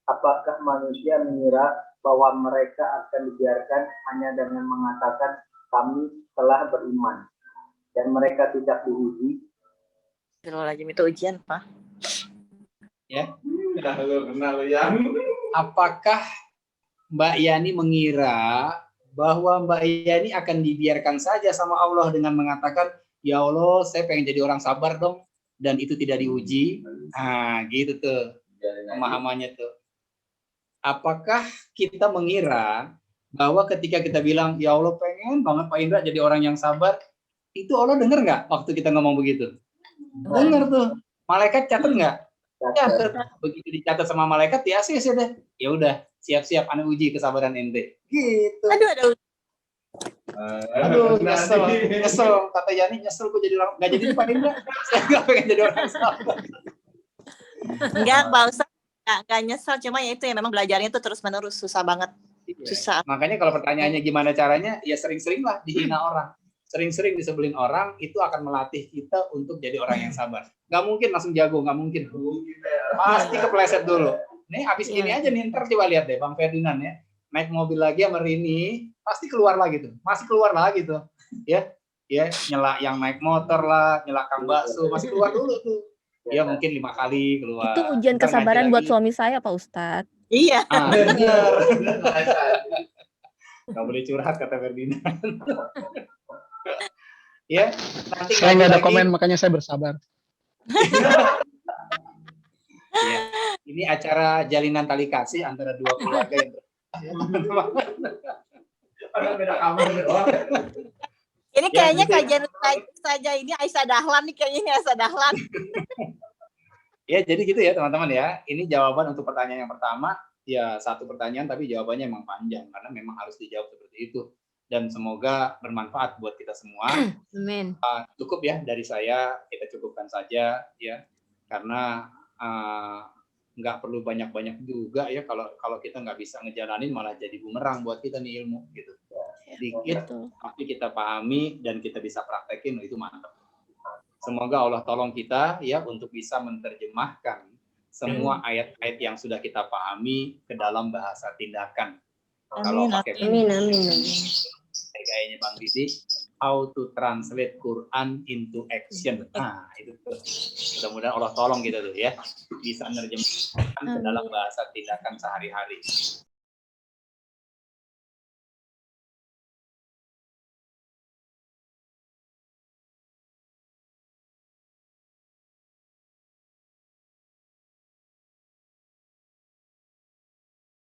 apakah manusia mengira bahwa mereka akan dibiarkan hanya dengan mengatakan kami telah beriman dan mereka tidak diuji? Astagfirullahaladzim, itu ujian, Pak. Ya. Apakah Mbak Yani mengira bahwa Mbak Yani akan dibiarkan saja sama Allah dengan mengatakan, ya Allah, saya pengen jadi orang sabar dong, dan itu tidak diuji? Nah, gitu tuh pemahamannya tuh. Apakah kita mengira bahwa ketika kita bilang, ya Allah pengen banget Pak Indra jadi orang yang sabar, itu Allah dengar nggak waktu kita ngomong begitu? Dengar tuh. Malaikat catat nggak? Catat. Begitu dicatat sama malaikat, ya sih deh. Ya udah, siap-siap ane uji kesabaran ente. Gitu. Aduh, nyesel. Kata Yani, nyesel gue jadi orang, nggak jadi Pak Indra. Saya nggak pengen jadi orang sabar. Enggak, Pak Ustaz. Nggak nyesel, cuma ya itu ya memang belajarnya itu terus-menerus, susah banget. Susah. Makanya kalau pertanyaannya gimana caranya, ya sering-sering lah dihina orang. Sering-sering disebelin orang, itu akan melatih kita untuk jadi orang yang sabar. Nggak mungkin langsung jago, nggak mungkin. Pasti kepleset dulu. Nih abis ini aja nih, ntar coba lihat deh Bang Ferdinand ya. Naik mobil lagi sama Rini, pasti keluar lagi tuh. Masih keluar lagi tuh. Ya, nyela yang naik motor lah, nyela Kang Bakso, masih keluar dulu tuh. Ya mungkin 5 kali keluar. Itu ujian kesabaran buat suami saya, Pak Ustadz. Iya. Bener. Nggak boleh curhat kata Ferdinand. Ya, nanti saya nggak ada komen, makanya saya bersabar. Ya, ini acara jalinan tali kasih antara dua keluarga yang beda kamar. Ini kayaknya kajian saja ini Aisyah Dahlan nih, kayaknya ini Aisyah Dahlan. Ya, jadi gitu ya teman-teman ya. Ini jawaban untuk pertanyaan yang pertama. Ya, satu pertanyaan tapi jawabannya emang panjang karena memang harus dijawab seperti itu. Dan semoga bermanfaat buat kita semua. Amin. Cukup ya dari saya, kita cukupkan saja ya, karena nggak perlu banyak-banyak juga ya, kalau kita nggak bisa ngejalanin malah jadi bumerang buat kita nih ilmu gitu. Sedikit tapi kita pahami dan kita bisa praktekin, itu mantap. Semoga Allah tolong kita ya untuk bisa menerjemahkan semua ayat-ayat yang sudah kita pahami ke dalam bahasa tindakan. Kalau pakai Amin. kayaknya Bang Didi, how to translate Quran into action. Nah, itu tuh. Mudah-mudahan Allah tolong kita tuh ya, bisa menerjemahkan ke dalam bahasa tindakan sehari-hari.